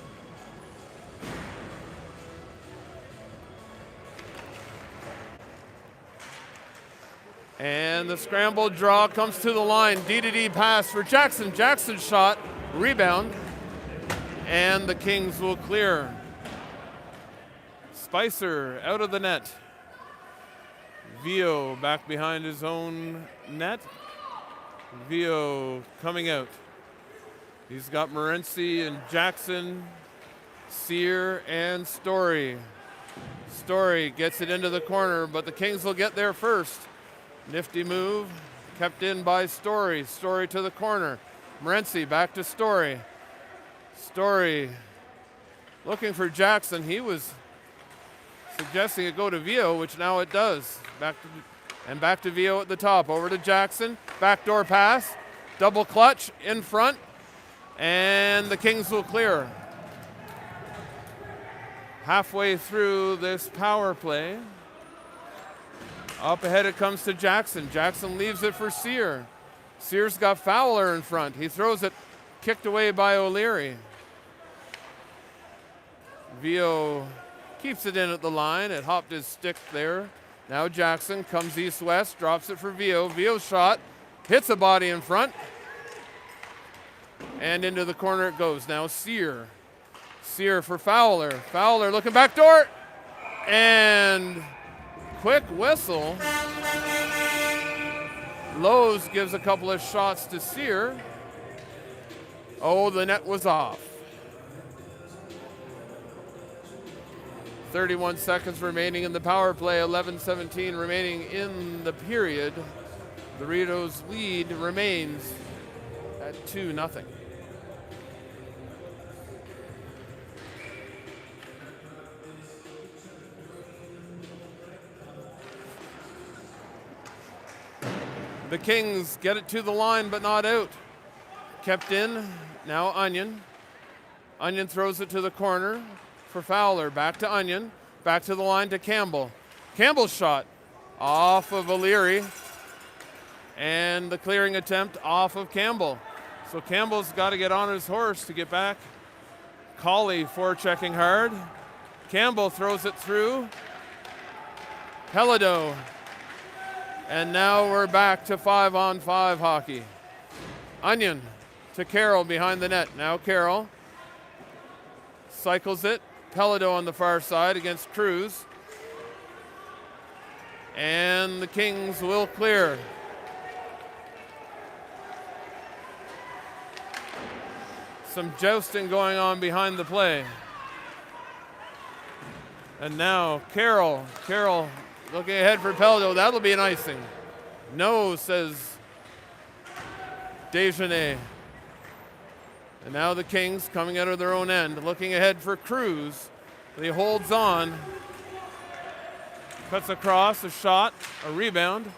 And the scrambled draw comes to the line. D-to-D pass for Jackson. Jackson shot, rebound, and the Kings will clear. Spicer out of the net. Vio back behind his own net. Vio coming out. He's got Morency and Jackson, Sear, and Story. Story gets it into the corner, but the Kings will get there first. Nifty move, kept in by Story. Story to the corner. Morency back to Story. Story looking for Jackson. He was suggesting it go to Vio, which now it does. Back to Vio at the top. Over to Jackson. Backdoor pass. Double clutch in front. And the Kings will clear. Halfway through this power play. Up ahead it comes to Jackson. Jackson leaves it for Sear. Sear's got Fowler in front. He throws it, kicked away by O'Leary. Vio keeps it in at the line. It hopped his stick there. Now Jackson comes east-west, drops it for Vio. Vio's shot, hits a body in front. And into the corner it goes. Now Sear. Sear for Fowler. Fowler looking back door. And quick whistle. Lowe's gives a couple of shots to Sear. Oh, the net was off. 31 seconds remaining in the power play, 11:17 remaining in the period. The Rideaus' lead remains at 2-0. The Kings get it to the line, but not out. Kept in, now Onion. Onion throws it to the corner for Fowler. Back to Onion, back to the line to Campbell. Campbell's shot off of O'Leary, and the clearing attempt off of Campbell. So Campbell's got to get on his horse to get back. Colley forechecking hard. Campbell throws it through. Pelado. And now we're back to 5-on-5 hockey. Onion to Carroll behind the net. Now Carroll cycles it. Pelado on the far side against Cruz. And the Kings will clear. Some jousting going on behind the play. And now Carroll looking ahead for Pelado. That'll be an icing. No, says Desjardins. And now the Kings coming out of their own end, looking ahead for Cruz. He holds on. Cuts across, a shot, a rebound.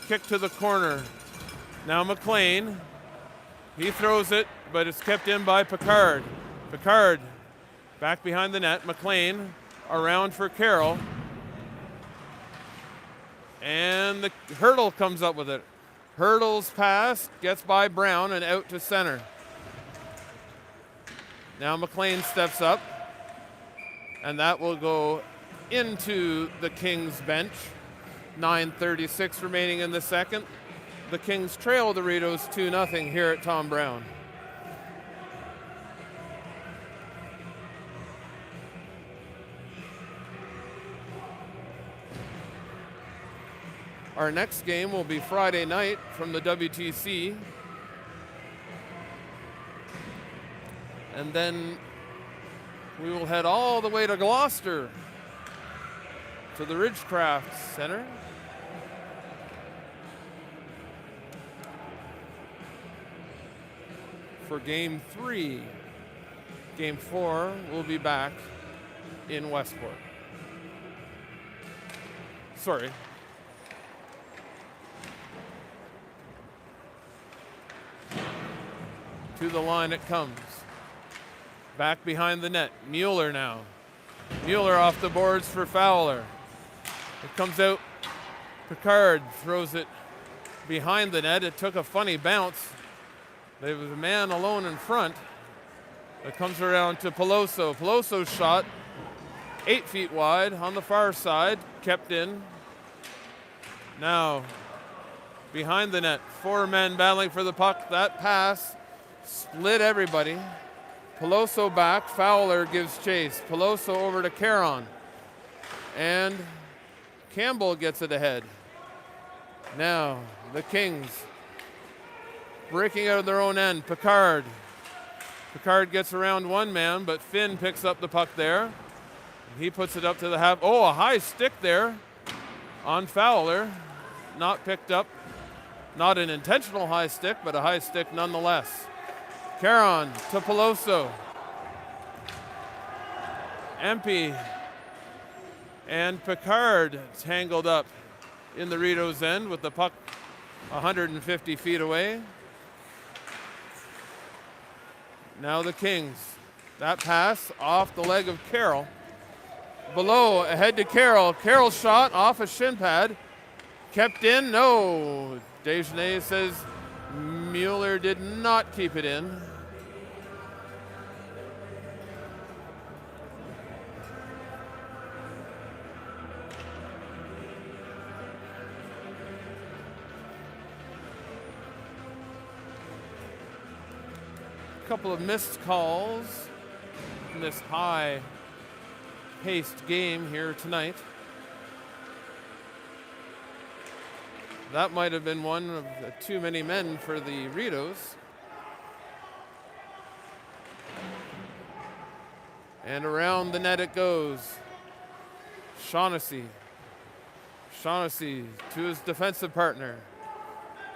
Kick to the corner. Now McLean. He throws it, but it's kept in by Picard. Picard back behind the net. McLean around for Carroll. And the Hurdle comes up with it. Hurdle's pass, gets by Brown and out to center. Now McLean steps up, and that will go into the Kings bench. 9:36 remaining in the second. The Kings trail the Rideaus 2-0 here at Tom Brown. Our next game will be Friday night from the WTC. And then we will head all the way to Gloucester to the Ridgecraft Center. For Game 3. Game 4 will be back in Westport. Sorry. To the line it comes. Back behind the net. Mueller now. Mueller off the boards for Fowler. It comes out. Picard throws it behind the net. It took a funny bounce. There was a man alone in front. It comes around to Peloso. Peloso's shot, 8 feet wide on the far side, kept in. Now, behind the net, 4 men battling for the puck. That pass split everybody. Peloso back, Fowler gives chase. Peloso over to Caron. And Campbell gets it ahead. Now, the Kings breaking out of their own end. Picard. Picard gets around one man, but Finn picks up the puck there. He puts it up to the half. Oh, a high stick there on Fowler. Not picked up. Not an intentional high stick, but a high stick nonetheless. Caron to Peloso. Empey and Picard tangled up in the Rideaus' end with the puck 150 feet away. Now the Kings. That pass off the leg of Carroll. Below, ahead to Carroll. Carroll's shot off a shin pad. kept in? No. Desjardins says Mueller did not keep it in. Couple of missed calls in this high-paced game here tonight. That might have been one of the too many men for the Rideaus. And around the net it goes. Shaughnessy. Shaughnessy to his defensive partner.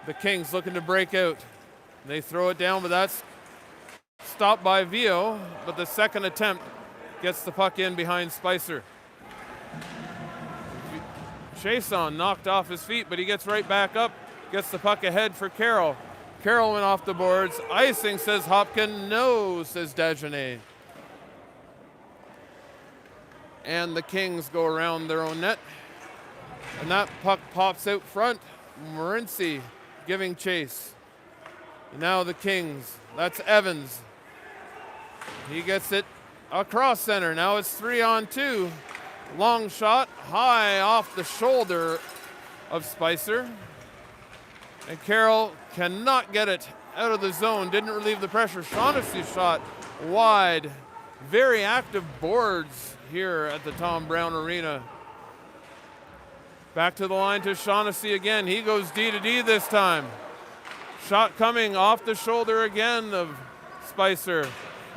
The Kings looking to break out. They throw it down, but that's stopped by Vio, but the second attempt gets the puck in behind Spicer. Chason knocked off his feet, but he gets right back up, gets the puck ahead for Carroll. Carroll went off the boards. Icing, says Hopkin. No, says Desjardins. And the Kings go around their own net. And that puck pops out front. Morency giving chase. And now the Kings. That's Evans. He gets it across center. Now it's 3-on-2. Long shot, high off the shoulder of Spicer. And Carroll cannot get it out of the zone. Didn't relieve the pressure. Shaughnessy's shot wide. Very active boards here at the Tom Brown Arena. Back to the line to Shaughnessy again. He goes D to D this time. Shot coming off the shoulder again of Spicer.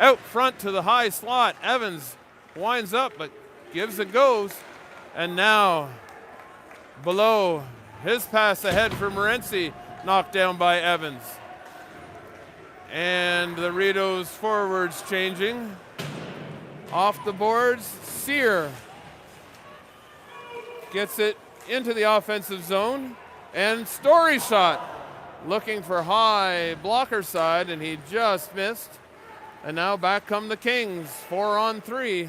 Out front to the high slot. Evans winds up, but gives and goes. And now below, his pass ahead for Morency, knocked down by Evans. And the Rideaus forwards changing. Off the boards, Sear gets it into the offensive zone. And Story shot, looking for high blocker side, and he just missed. And now back come the Kings, 4-on-3.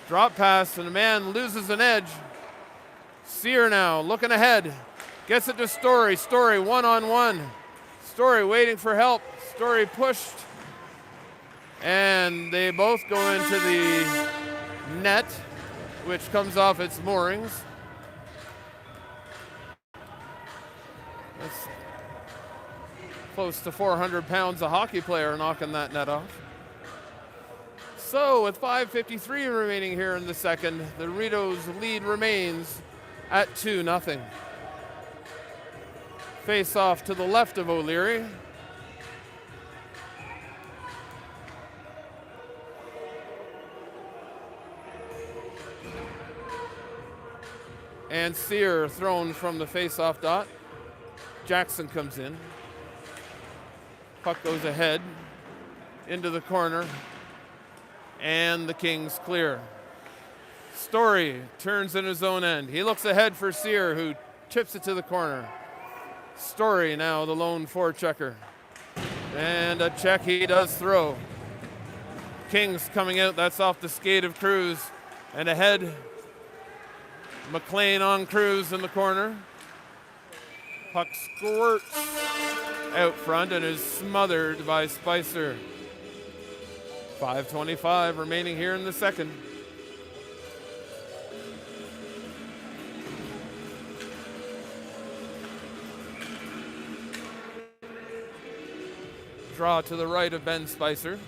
Drop pass, and a man loses an edge. Sear now looking ahead. Gets it to Story. Story 1-on-1. Story waiting for help. Story pushed. And they both go into the net, which comes off its moorings. That's close to 400 pounds a hockey player knocking that net off. So with 5:53 remaining here in the second, the Rideaus lead remains at 2-0. Face off to the left of O'Leary. And Sear thrown from the face-off dot. Jackson comes in. Puck goes ahead into the corner. And the Kings clear. Story turns in his own end. He looks ahead for Sear, who tips it to the corner. Story now the lone forechecker. And a check he does throw. Kings coming out. That's off the skate of Cruz. And ahead, McLean on Cruz in the corner. Puck squirts out front and is smothered by Spicer. 5:25 remaining here in the second. Draw to the right of Ben Spicer.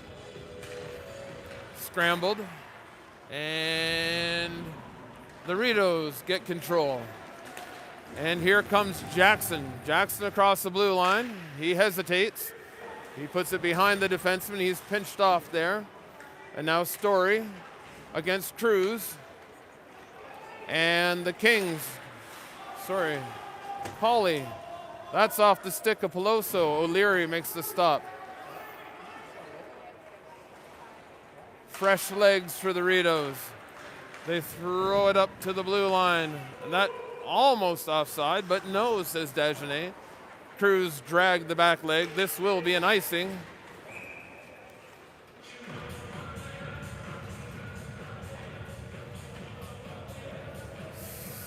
Scrambled. And the Rideaus get control. And here comes Jackson. Jackson across the blue line. He hesitates. He puts it behind the defenseman. He's pinched off there. And now Story against Cruz. And the Kings. Pauly. That's off the stick of Peloso. O'Leary makes the stop. Fresh legs for the Rideaus. They throw it up to the blue line. And that almost offside, but no, says Desjardins. Cruz dragged the back leg. This will be an icing.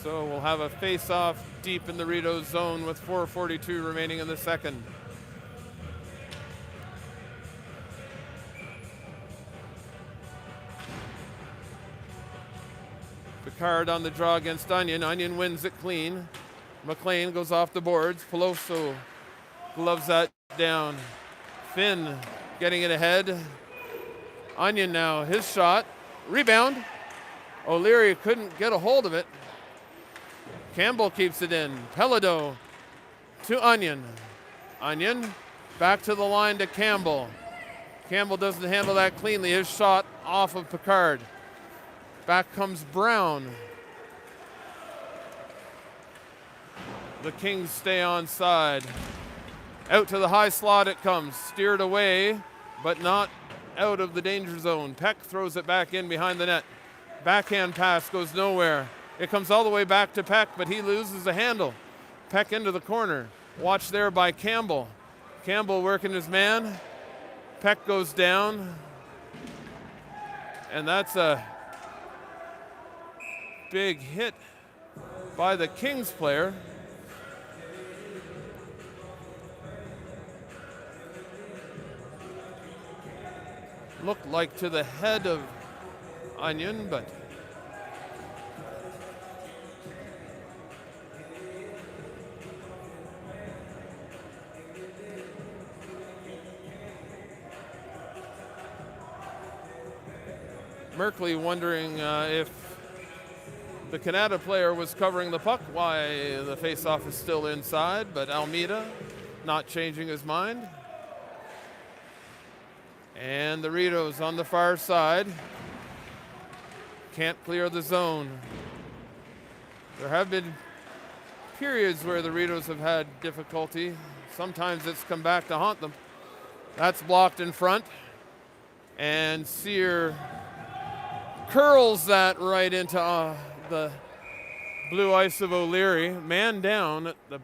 So we'll have a face-off deep in the Rideaus zone with 4:42 remaining in the second. Picard on the draw against Onion. Onion wins it clean. McLean goes off the boards. Peloso gloves that down. Finn getting it ahead. Onion now, his shot. Rebound. O'Leary couldn't get a hold of it. Campbell keeps it in. Pelado to Onion. Onion back to the line to Campbell. Campbell doesn't handle that cleanly. His shot off of Picard. Back comes Brown. The Kings stay on side. Out to the high slot it comes. Steered away, but not out of the danger zone. Peck throws it back in behind the net. Backhand pass goes nowhere. It comes all the way back to Peck, but he loses the handle. Peck into the corner. Watched there by Campbell. Campbell working his man. Peck goes down. And that's a big hit by the Kings player. Looked like to the head of Onion, but Merkley wondering if the Kanata player was covering the puck, why the faceoff is still inside, but Almeida not changing his mind. And the Rideaus on the far side can't clear the zone. There have been periods where the Rideaus have had difficulty. Sometimes it's come back to haunt them. That's blocked in front. And Sear curls that right into the blue ice of O'Leary. Man down at the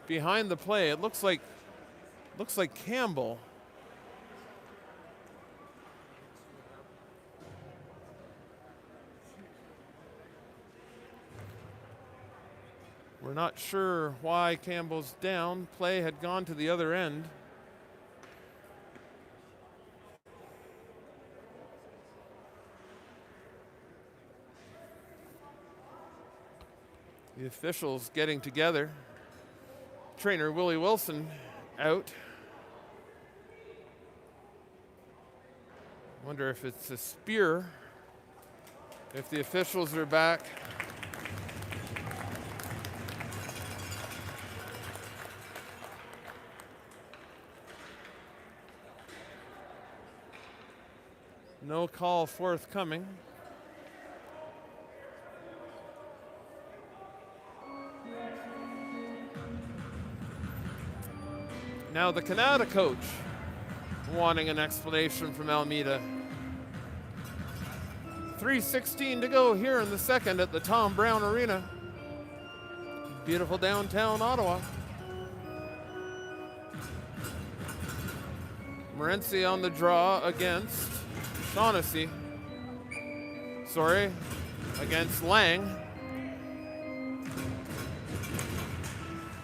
behind the play. It looks like Campbell. We're not sure why Campbell's down. Play had gone to the other end. The officials getting together. Trainer Willie Wilson out. Wonder if it's a spear. If the officials are back. No call forthcoming. Now the Kanata coach wanting an explanation from Almeida. 3:16 to go here in the second at the Tom Brown Arena. Beautiful downtown Ottawa. Morency on the draw against Shaughnessy. Against Lang.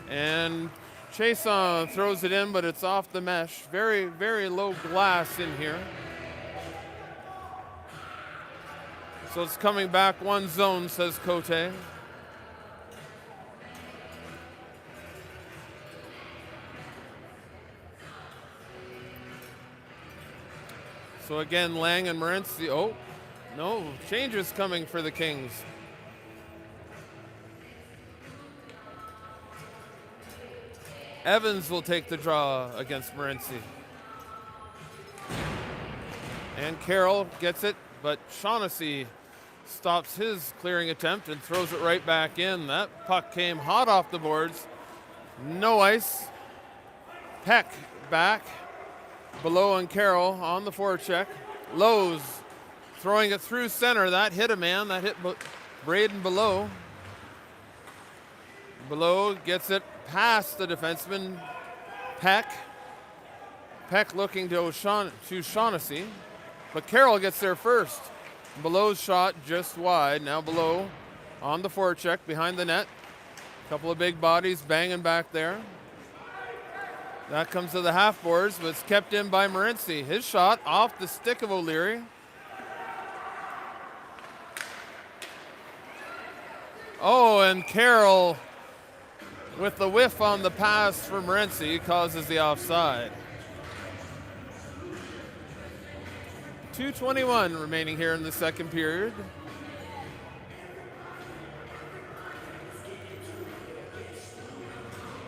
And Chason throws it in, but it's off the mesh. Very, very low glass in here. So it's coming back one zone, says Cote. So again, Lang and Morency. Oh, no, changes coming for the Kings. Evans will take the draw against Morency. And Carroll gets it, but Shaughnessy stops his clearing attempt and throws it right back in. That puck came hot off the boards. No ice. Peck back. Below and Carroll on the forecheck. Lowe's throwing it through center. That hit a man. That hit Braden Below. Below gets it past the defenseman, Peck. Peck looking to Shaughnessy. But Carroll gets there first. Below's shot just wide. Now Below on the forecheck behind the net. Couple of big bodies banging back there. That comes to the half boards, but it's kept in by Morency. His shot off the stick of O'Leary. Oh, and Carroll with the whiff on the pass for Morency causes the offside. 2:21 remaining here in the second period.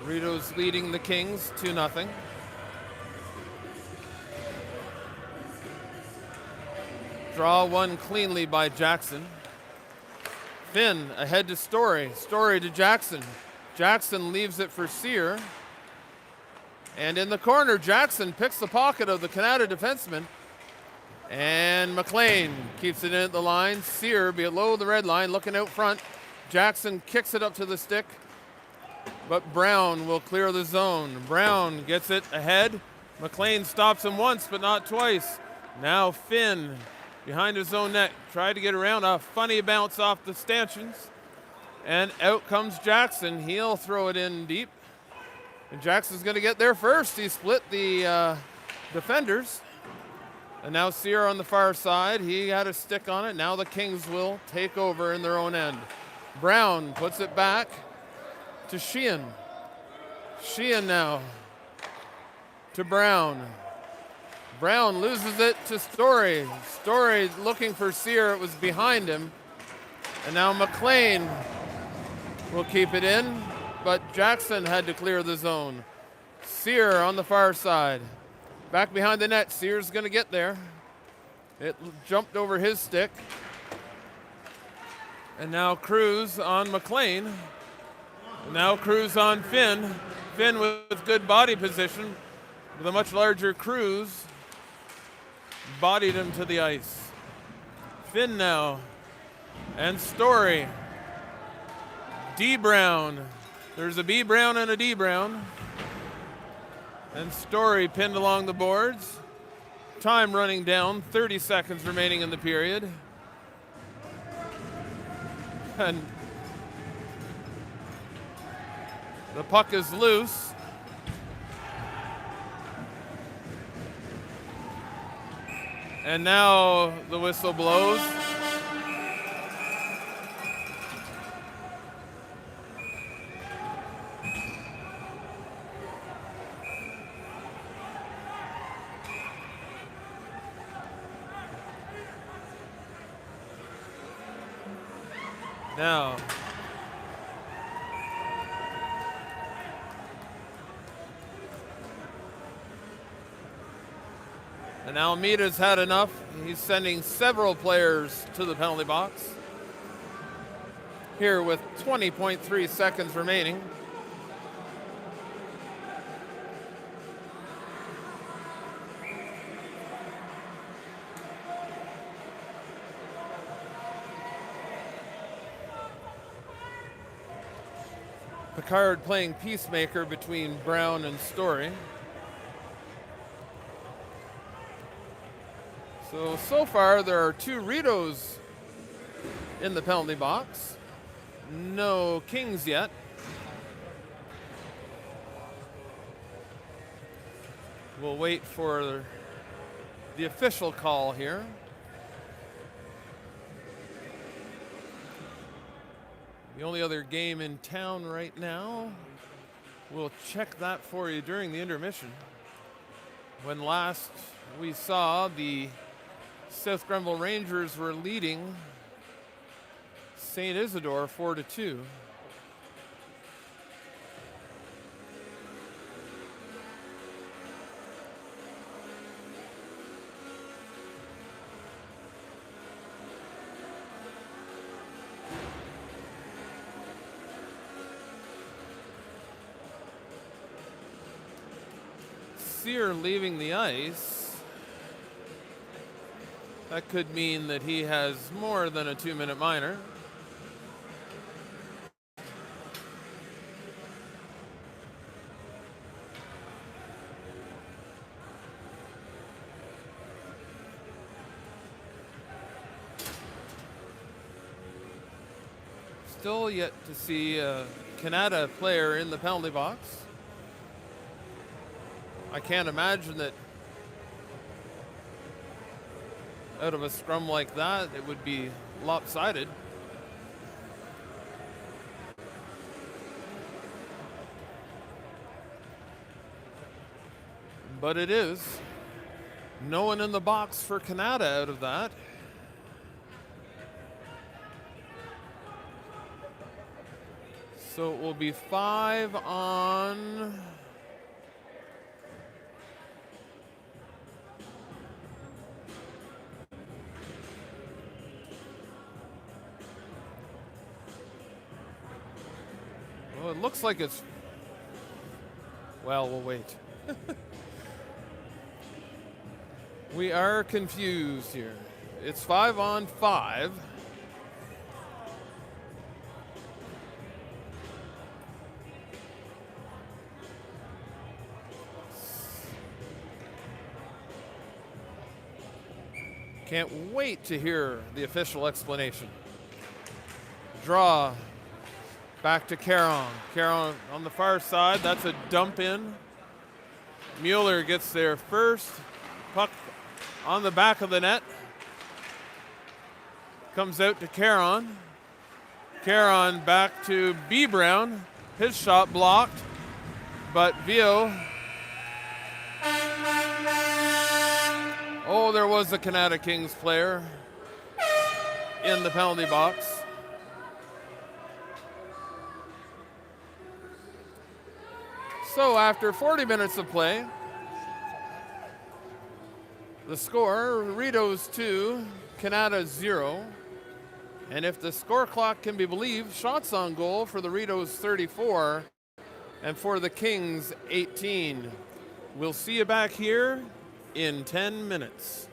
Rideaus leading the Kings 2-0. Draw one cleanly by Jackson. Finn ahead to Story. Story to Jackson. Jackson leaves it for Sear. And in the corner, Jackson picks the pocket of the Kanata defenseman. And McLean keeps it in at the line. Sear below the red line, looking out front. Jackson kicks it up to the stick. But Brown will clear the zone. Brown gets it ahead. McLean stops him once, but not twice. Now Finn behind his own net. Tried to get around a funny bounce off the stanchions. And out comes Jackson. He'll throw it in deep. And Jackson's going to get there first. He split the defenders. And now Sear on the far side. He had a stick on it. Now the Kings will take over in their own end. Brown puts it back to Sheehan. Sheehan now to Brown. Brown loses it to Story. Story looking for Sear. It was behind him. And now McLean will keep it in, but Jackson had to clear the zone. Sear on the far side. Back behind the net. Sear's going to get there. It jumped over his stick. And now Cruz on McLean. And now Cruz on Finn. Finn with good body position. With a much larger Cruz. Bodied him to the ice. Finn now. And Story. D. Brown. There's a B. Brown and a D. Brown. And Story pinned along the boards. Time running down. 30 seconds remaining in the period. And the puck is loose. And now the whistle blows. Now, and Almeida's had enough. He's sending several players to the penalty box. Here with 20.3 seconds remaining. Picard playing peacemaker between Brown and Story. So far there are 2 Rideaus in the penalty box. No Kings yet. We'll wait for the official call here. The only other game in town right now, we'll check that for you during the intermission. When last we saw the South Grenville Rangers were leading St. Isidore 4-2. Sear leaving the ice. That could mean that he has more than a 2-minute minor. Still yet to see a Kanata player in the penalty box. I can't imagine that out of a scrum like that, it would be lopsided. But it is. No one in the box for Kanata out of that. So it will be 5 on. Well, it looks like it's. Well, we'll wait. We are confused here. It's 5 on 5. Can't wait to hear the official explanation. Draw back to Caron. Caron on the far side. That's a dump in. Mueller gets there first. Puck on the back of the net. Comes out to Caron. Caron back to B. Brown. His shot blocked. But Vio. Oh, there was a Kanata Kings player in the penalty box. So after 40 minutes of play, the score, Rideaus 2, Kanata 0. And if the score clock can be believed, shots on goal for the Rideaus 34 and for the Kings 18. We'll see you back here in 10 minutes.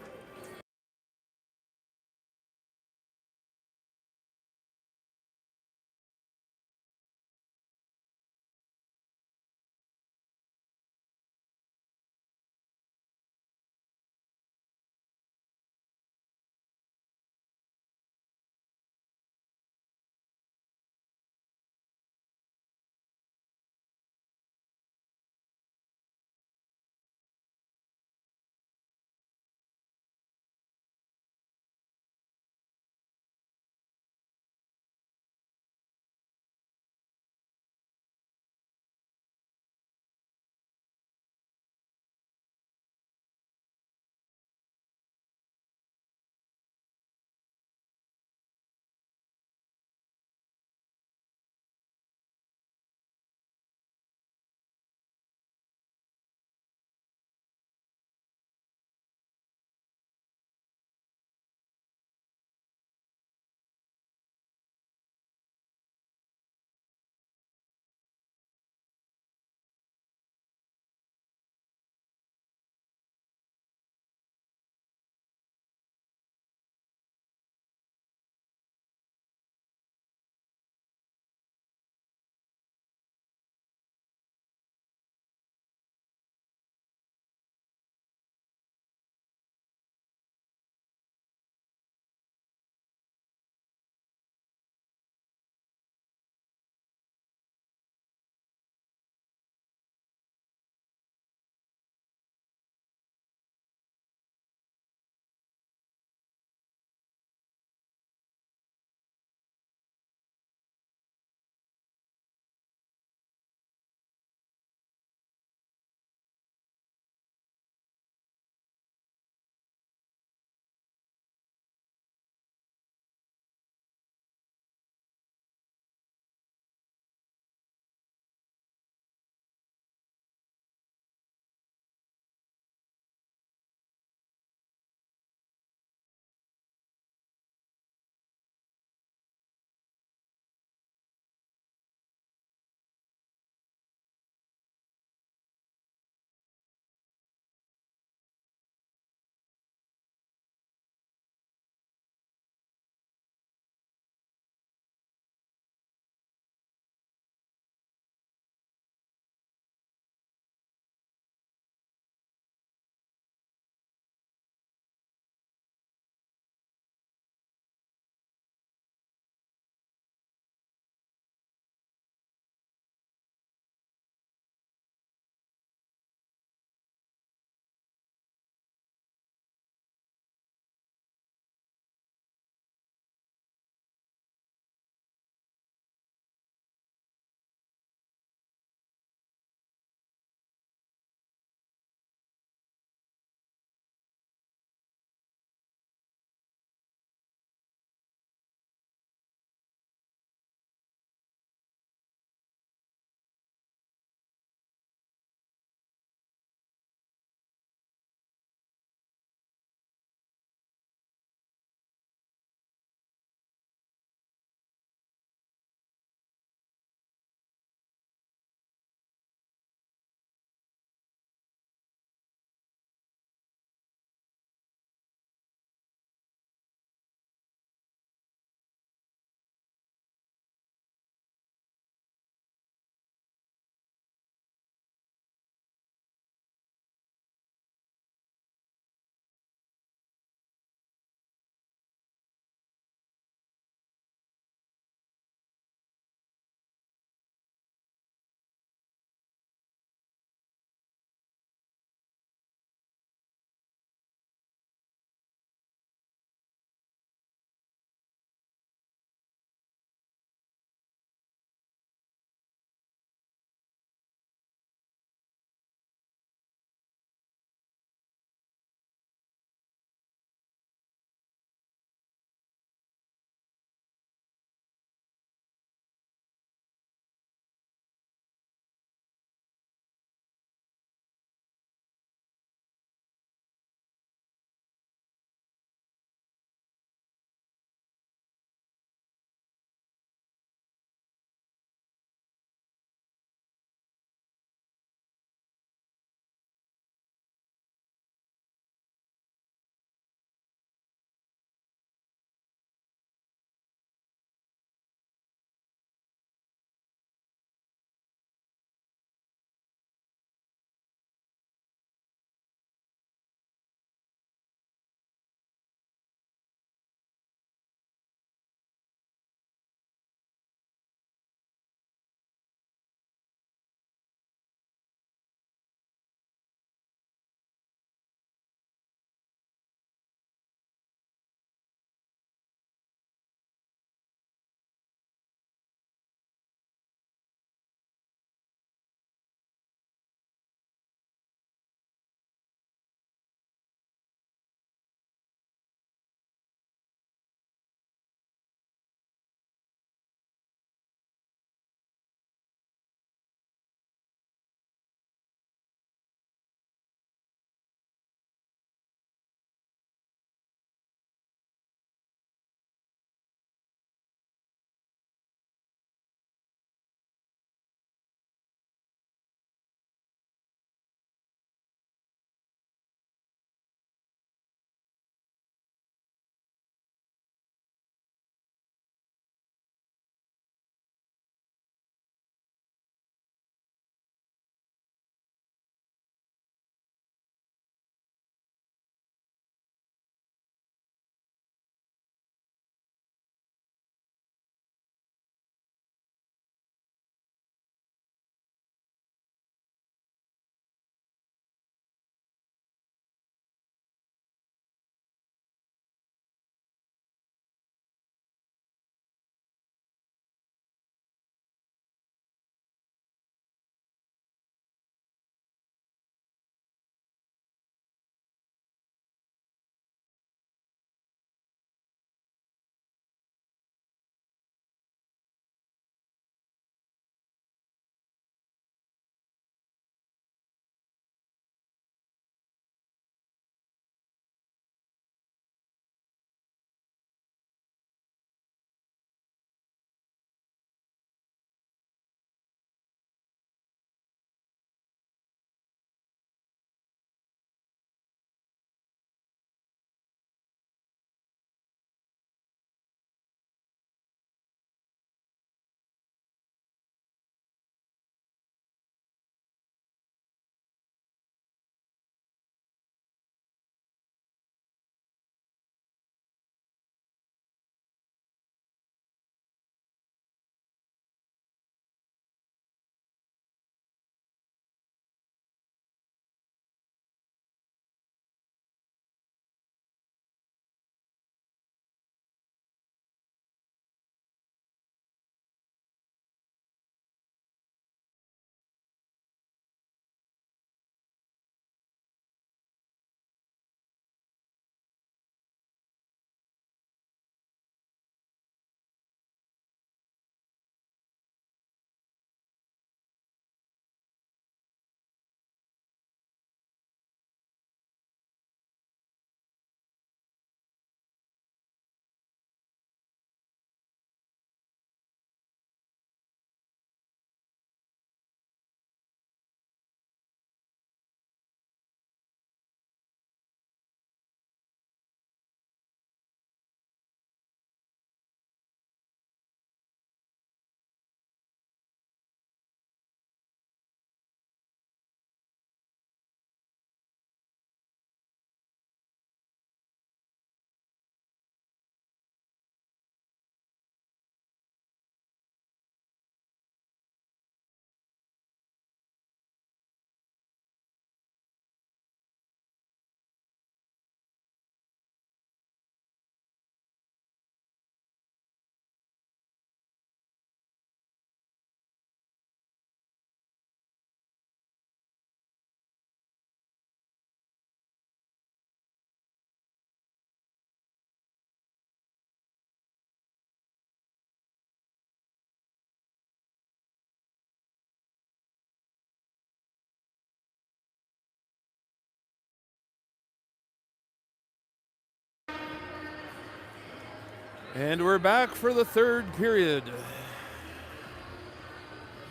And we're back for the third period.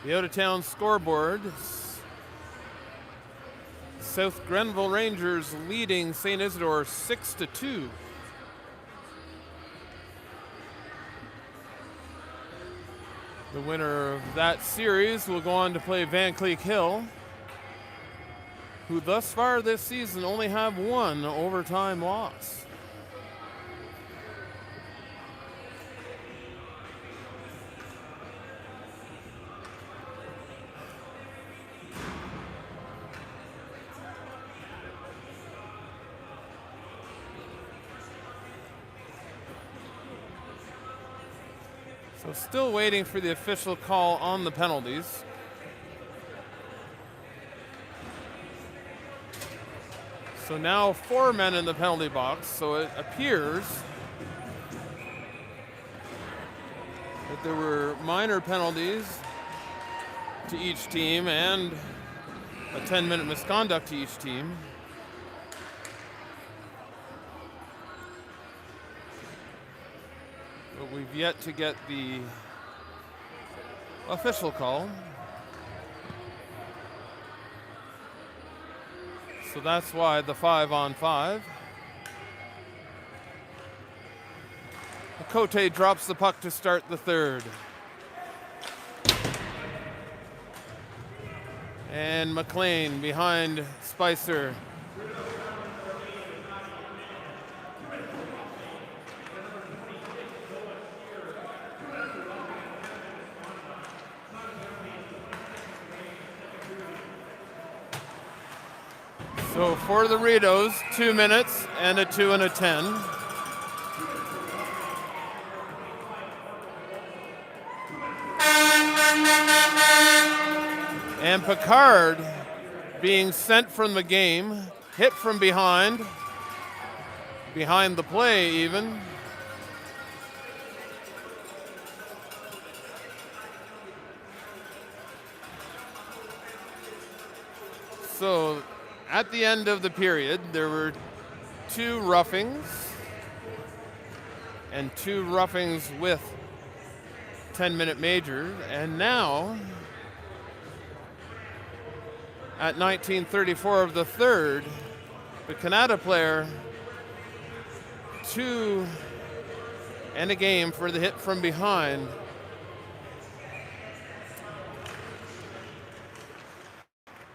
The out-of-town scoreboard. South Grenville Rangers leading St. Isidore 6-2. The winner of that series will go on to play Van Cleek Hill, who thus far this season only have one overtime loss. So still waiting for the official call on the penalties. So now 4 men in the penalty box, so it appears that there were minor penalties to each team and a 10-minute misconduct to each team. But we've yet to get the official call. So that's why the 5-on-5. Cote drops the puck to start the third. And McLean behind Spicer. So for the Rideaus, 2 minutes and a 2 and a 10. And Picard being sent from the game, hit from behind the play even. So at the end of the period, there were 2 roughings and 2 roughings with 10-minute major. And now, at 19:34 of the third, the Kanata player, 2 and a game for the hit from behind.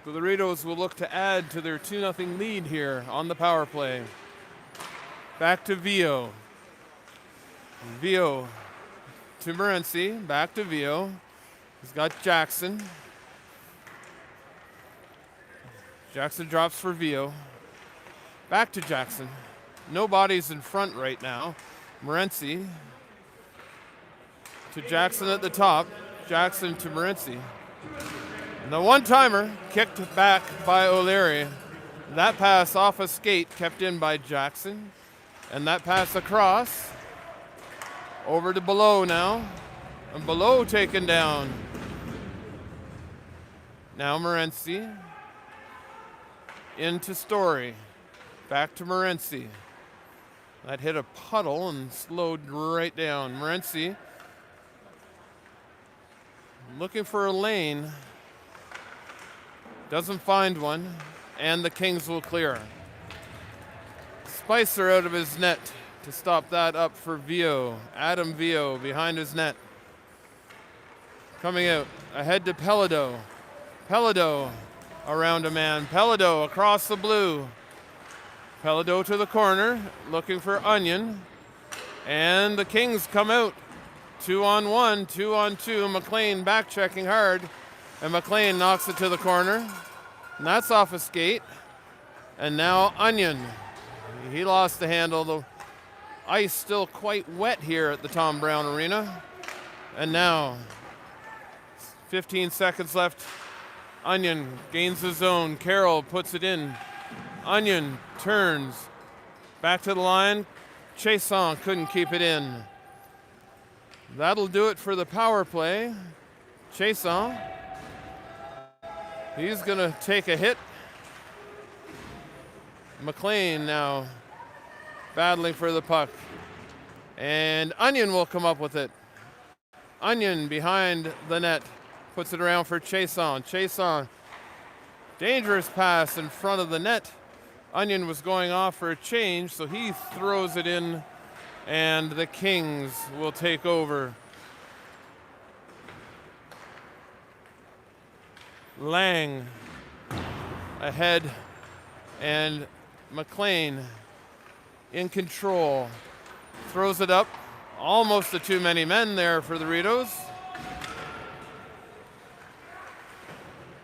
So the Rideaus will look to add to their 2-0 lead here on the power play. Back to Vio. Vio to Morency. Back to Vio. He's got Jackson. Jackson drops for Vio. Back to Jackson. No bodies in front right now. Morency to Jackson at the top. Jackson to Morency. And the one-timer kicked back by O'Leary. That pass off a skate kept in by Jackson. And that pass across over to Below now. And Below taken down. Now Morency into Story. Back to Morency. That hit a puddle and slowed right down. Morency looking for a lane. Doesn't find one, and the Kings will clear. Spicer out of his net to stop that up for Vio. Adam Vio behind his net. Coming out, ahead to Pelado. Pelado around a man. Pelado across the blue. Pelado to the corner, looking for Onion. And the Kings come out. 2-on-1, 2-on-2. McLean back checking hard. And McLean knocks it to the corner. And that's off a skate. And now Onion. He lost the handle. The ice still quite wet here at the Tom Brown Arena. And now, 15 seconds left. Onion gains the zone. Carroll puts it in. Onion turns. Back to the line. Chason couldn't keep it in. That'll do it for the power play. Chason. He's going to take a hit. McLean now battling for the puck. And Onion will come up with it. Onion behind the net. Puts it around for Chason. Chason, dangerous pass in front of the net. Onion was going off for a change, so he throws it in, and the Kings will take over. Lang ahead, and McLean in control. Throws it up. Almost a too many men there for the Rideaus.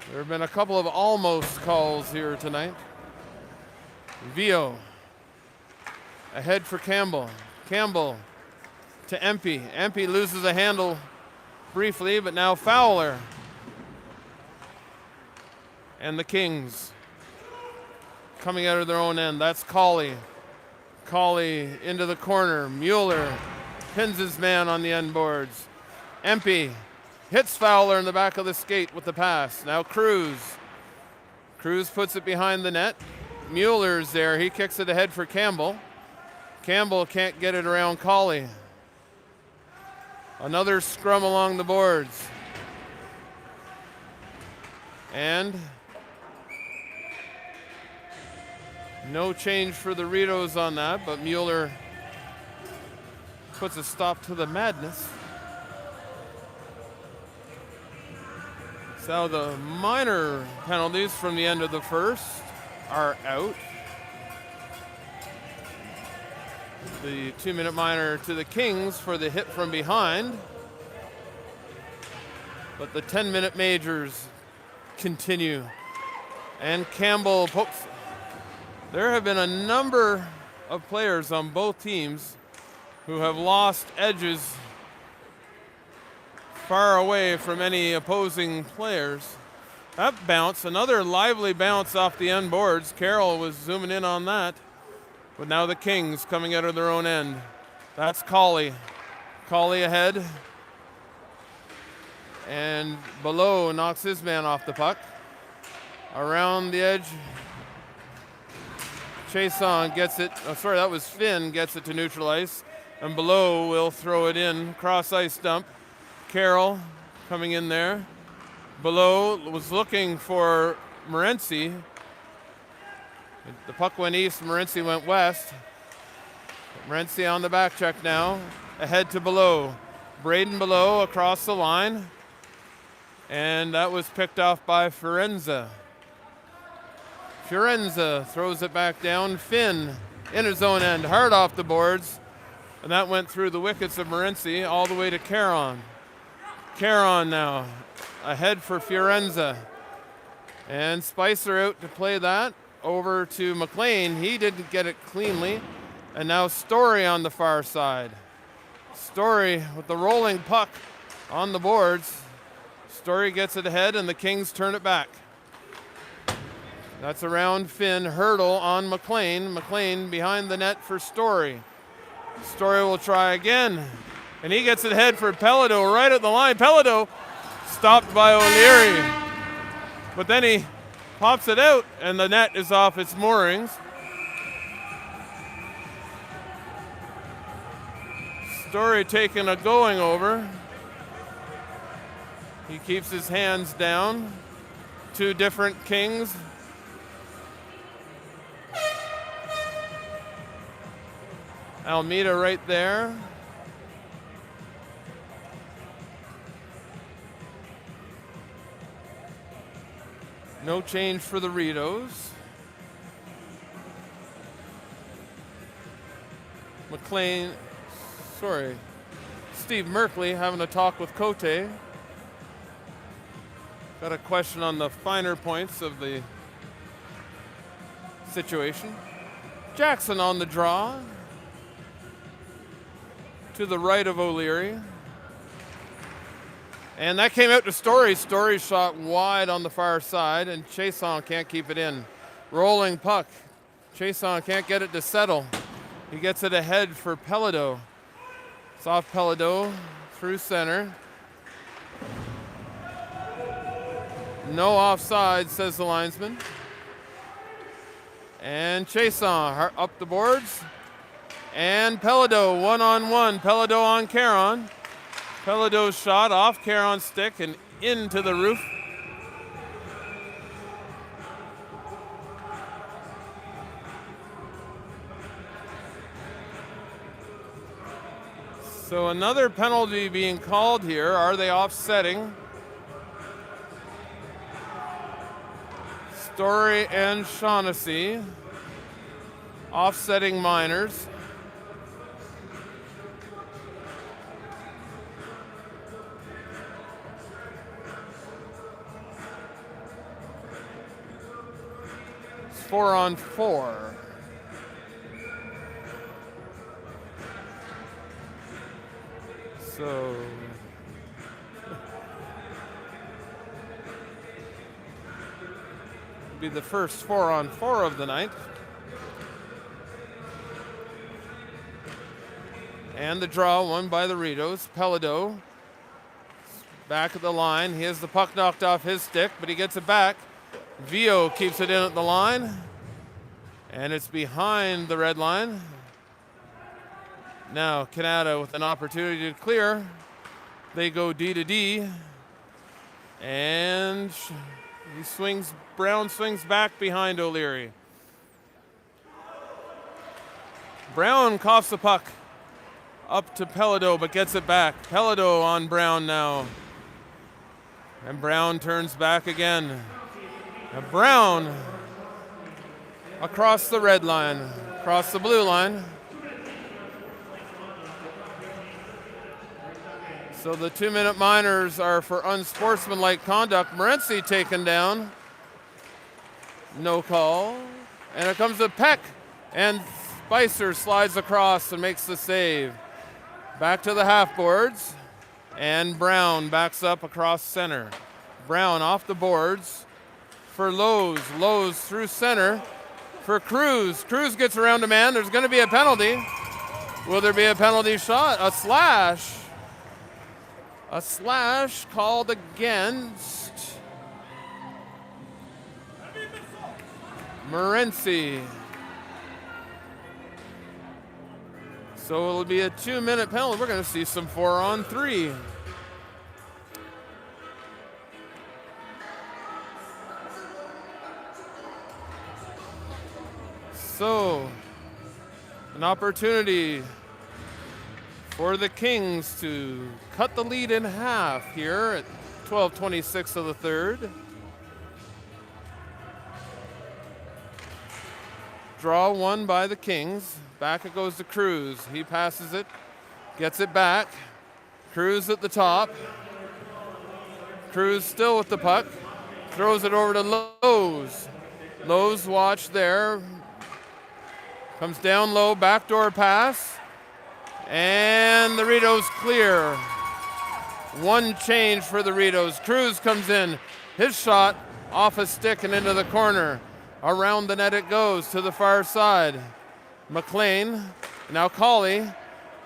There have been a couple of almost calls here tonight. Vio ahead for Campbell. Campbell to Empey. Empey loses a handle briefly, but now Fowler. And the Kings coming out of their own end. That's Colley. Colley into the corner. Mueller pins his man on the end boards. Empey hits Fowler in the back of the skate with the pass. Now Cruz. Cruz puts it behind the net. Mueller's there. He kicks it ahead for Campbell. Campbell can't get it around Colley. Another scrum along the boards. And no change for the Rideaus on that, but Mueller puts a stop to the madness. So the minor penalties from the end of the first are out. The 2-minute minor to the Kings for the hit from behind. But the 10-minute majors continue. And Campbell pokes. There have been a number of players on both teams who have lost edges far away from any opposing players. That bounce, another lively bounce off the end boards. Carroll was zooming in on that. But now the Kings coming out of their own end. That's Colley. Colley ahead. And below knocks his man off the puck. Around the edge. Chason gets it. Oh, sorry, that was Finn, gets it to neutral ice. And below will throw it in. Cross ice dump. Carroll coming in there. Below was looking for Morency. The puck went east, Morency went west. Morency on the back check now. Ahead to Below. Braden Below across the line. And that was picked off by Fiorenza. Fiorenza throws it back down. Finn in his own end, hard off the boards. And that went through the wickets of Morency all the way to Caron. Caron now ahead for Fiorenza. And Spicer out to play that. Over to McLean. He didn't get it cleanly. And now Story on the far side. Story with the rolling puck on the boards. Story gets it ahead and the Kings turn it back. That's around Finn. Hurdle on McLean. McLean behind the net for Story. Story will try again. And he gets it ahead for Pelado right at the line. Pelado stopped by O'Leary. But then he pops it out, and the net is off its moorings. Story taking a going over. He keeps his hands down. Two different Kings. Almeida right there. No change for the Rideaus. Steve Merkley having a talk with Cote. Got a question on the finer points of the situation. Jackson on the draw. To the right of O'Leary. And that came out to Story. Story shot wide on the far side, and Chason can't keep it in. Rolling puck. Chason can't get it to settle. He gets it ahead for Pelado. It's off Pelado through center. No offside, says the linesman. And Chason up the boards. And Pelado, one-on-one. Pelado on Caron. Pelado's shot off Caron's stick and into the roof. So another penalty being called here. Are they offsetting? Story and Shaughnessy offsetting Miners. It's 4-on-4. So be the first 4-on-4 of the night. And the draw won by the Rideaus. Pelado back at the line. He has the puck knocked off his stick, but he gets it back. Vio keeps it in at the line. And it's behind the red line. Now Kanata with an opportunity to clear. They go D to D. And he swings, Brown swings back behind O'Leary. Brown coughs the puck up to Pelado, but gets it back. Pelado on Brown now. And Brown turns back again. And Brown across the red line, across the blue line. So the 2-minute minors are for unsportsmanlike conduct. Morency taken down. No call. And it comes to Peck. And Spicer slides across and makes the save. Back to the half boards. And Brown backs up across center. Brown off the boards for Lowe's. Lowe's through center for Cruz. Cruz gets around a man. There's going to be a penalty. Will there be a penalty shot? A slash. A slash called against Morency. So it'll be a 2-minute penalty. We're going to see some 4-on-3. So an opportunity for the Kings to cut the lead in half here at 12:26 of the third. Draw won by the Kings. Back it goes to Cruz. He passes it, gets it back. Cruz at the top. Cruz still with the puck. Throws it over to Lowe's. Lowe's watch there. Comes down low, backdoor pass. And the Rideaus clear. One change for the Rideaus. Cruz comes in. His shot off a stick and into the corner. Around the net it goes to the far side. McLean, now Cawley.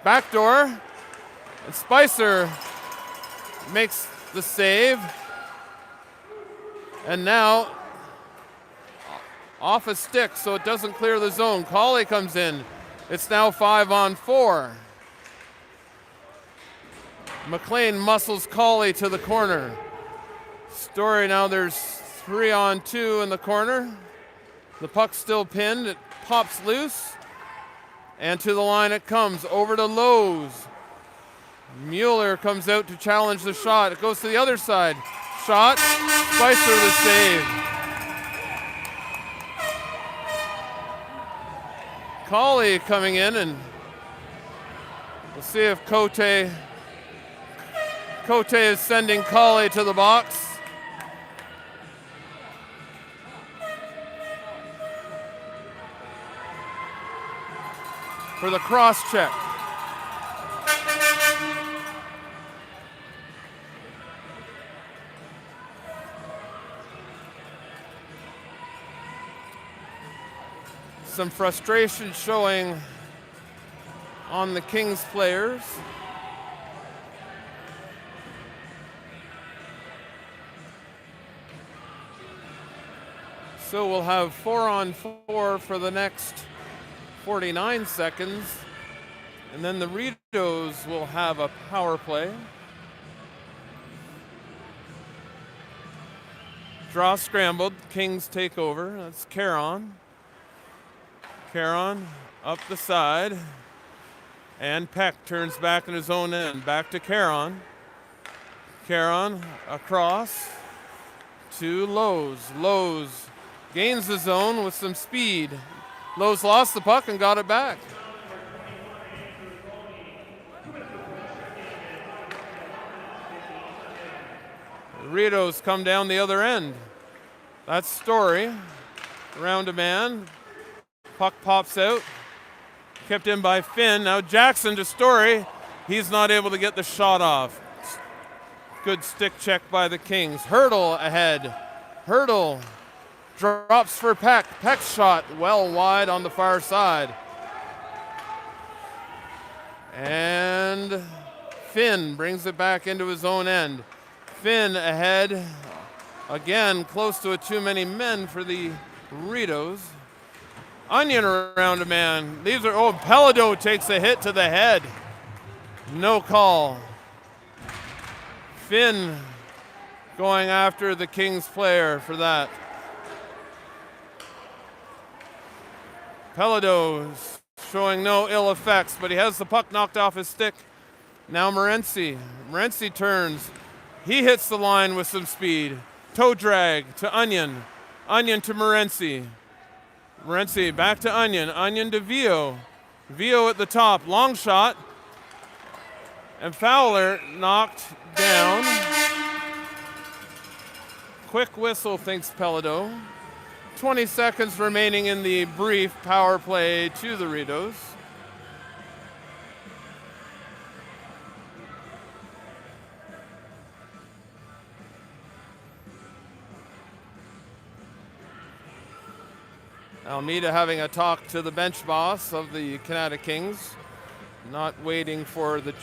Backdoor. And Spicer makes the save. And now off a stick so it doesn't clear the zone. Cawley comes in. It's now 5-on-4. McLean muscles Cawley to the corner. Story now there's 3-on-2 in the corner. The puck's still pinned. It pops loose. And to the line it comes. Over to Lowe's. Mueller comes out to challenge the shot. It goes to the other side. Shot. Spicer the save. Cawley coming in, and we'll see if Cote is sending Cawley to the box. For the cross check. Some frustration showing on the Kings players. So we'll have 4-on-4 for the next 49 seconds. And then the Rideaus will have a power play. Draw scrambled. Kings take over. That's Caron. Caron up the side. And Peck turns back in his own end. Back to Caron. Caron across to Lowe's. Lowe's gains the zone with some speed. Lowe's lost the puck and got it back. The Rideaus come down the other end. That's Story. Around a man. Puck pops out. Kept in by Finn. Now Jackson to Story. He's not able to get the shot off. Good stick check by the Kings. Hurdle ahead. Hurdle drops for Peck. Peck's shot well wide on the far side. And Finn brings it back into his own end. Finn ahead. Again, close to a too many men for the Rideaus. Onion around a man. Pelado takes a hit to the head. No call. Finn going after the Kings player for that. Pelado showing no ill effects, but he has the puck knocked off his stick. Now Morency. Morency turns. He hits the line with some speed. Toe drag to Onion. Onion to Morency. Morency back to Onion. Onion to Vio. Vio at the top. Long shot. And Fowler knocked down. Quick whistle, thinks Pelado. 20 seconds remaining in the brief power play to the Rideaus. Almeida having a talk to the bench boss of the Kanata Kings, not waiting for the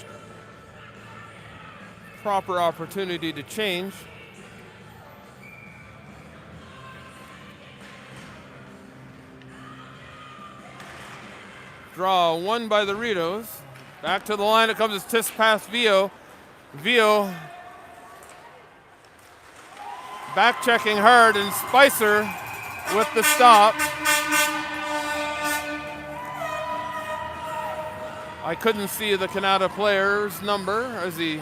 proper opportunity to change. Draw one by the Rideaus. Back to the line it comes. It's tisk past Vio. Vio back checking hard, and Spicer with the stop. I couldn't see the Kanata player's number as he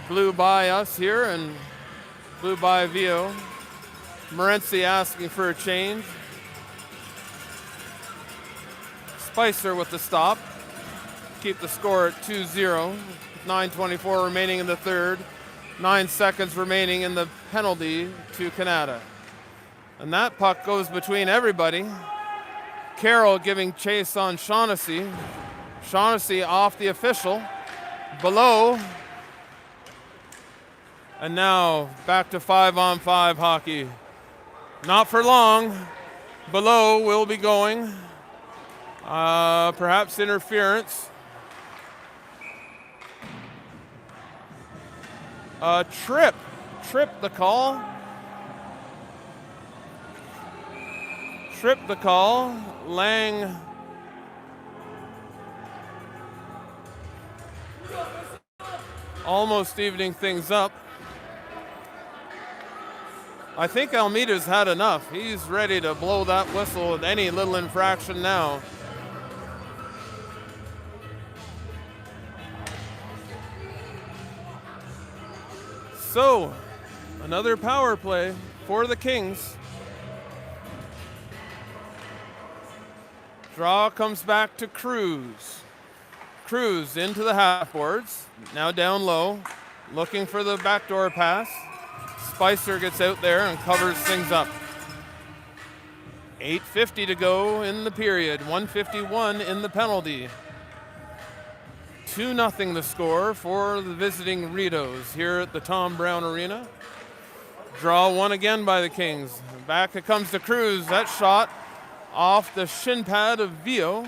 blew by us here and blew by Vio. Morency asking for a change. Spicer with the stop. Keep the score at 2-0. 9:24 remaining in the third. 9 seconds remaining in the penalty to Kanata. And that puck goes between everybody. Carroll giving chase on Shaughnessy. Shaughnessy off the official. Below. And now back to 5-on-5 hockey. Not for long. Below will be going. Perhaps interference. Trip the call. Trip the call. Lang almost evening things up. I think Almeida's had enough. He's ready to blow that whistle with any little infraction now. So, another power play for the Kings. Draw comes back to Cruz. Cruz into the half boards. Now down low, looking for the backdoor pass. Spicer gets out there and covers things up. 8:50 to go in the period. 1:51 in the penalty. 2-0 the score for the visiting Rideaus here at the Tom Brown Arena. Draw one again by the Kings. Back it comes to Cruz. That shot off the shin pad of Vio.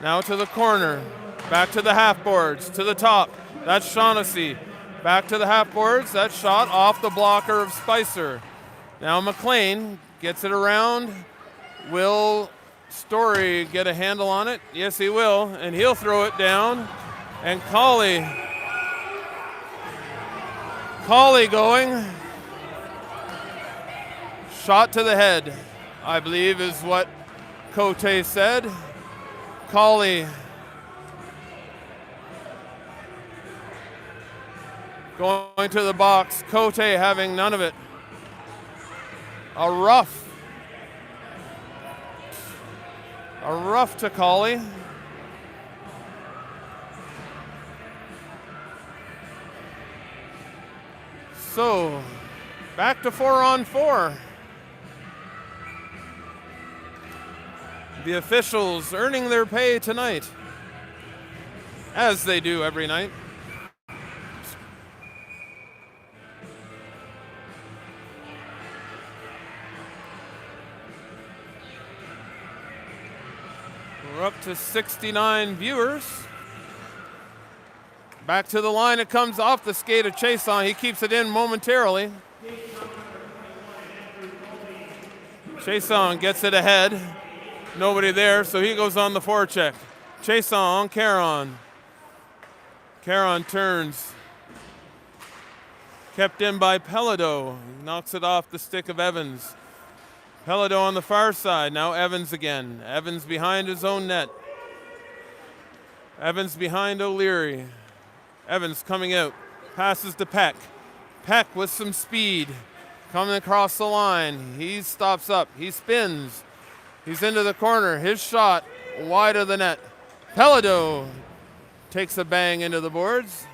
Now to the corner. Back to the half boards. To the top. That's Shaughnessy. Back to the half boards. That shot off the blocker of Spicer. Now McLean gets it around. Will Story get a handle on it? Yes, he will, and he'll throw it down. And Colley going. Shot to the head, I believe is what Cote said. Colley going to the box. Cote having none of it. A rough to Colley. So, back to 4-on-4. The officials earning their pay tonight, as they do every night. We're up to 69 viewers. Back to the line, it comes off the skate of Chason. He keeps it in momentarily. Chason gets it ahead. Nobody there, so he goes on the forecheck. Chason on Caron. Caron turns. Kept in by Pelado. Knocks it off the stick of Evans. Pelado on the far side. Now Evans again. Evans behind his own net. Evans behind O'Leary. Evans coming out. Passes to Peck. Peck with some speed. Coming across the line. He stops up. He spins. He's into the corner. His shot wide of the net. Pelado takes a bang into the boards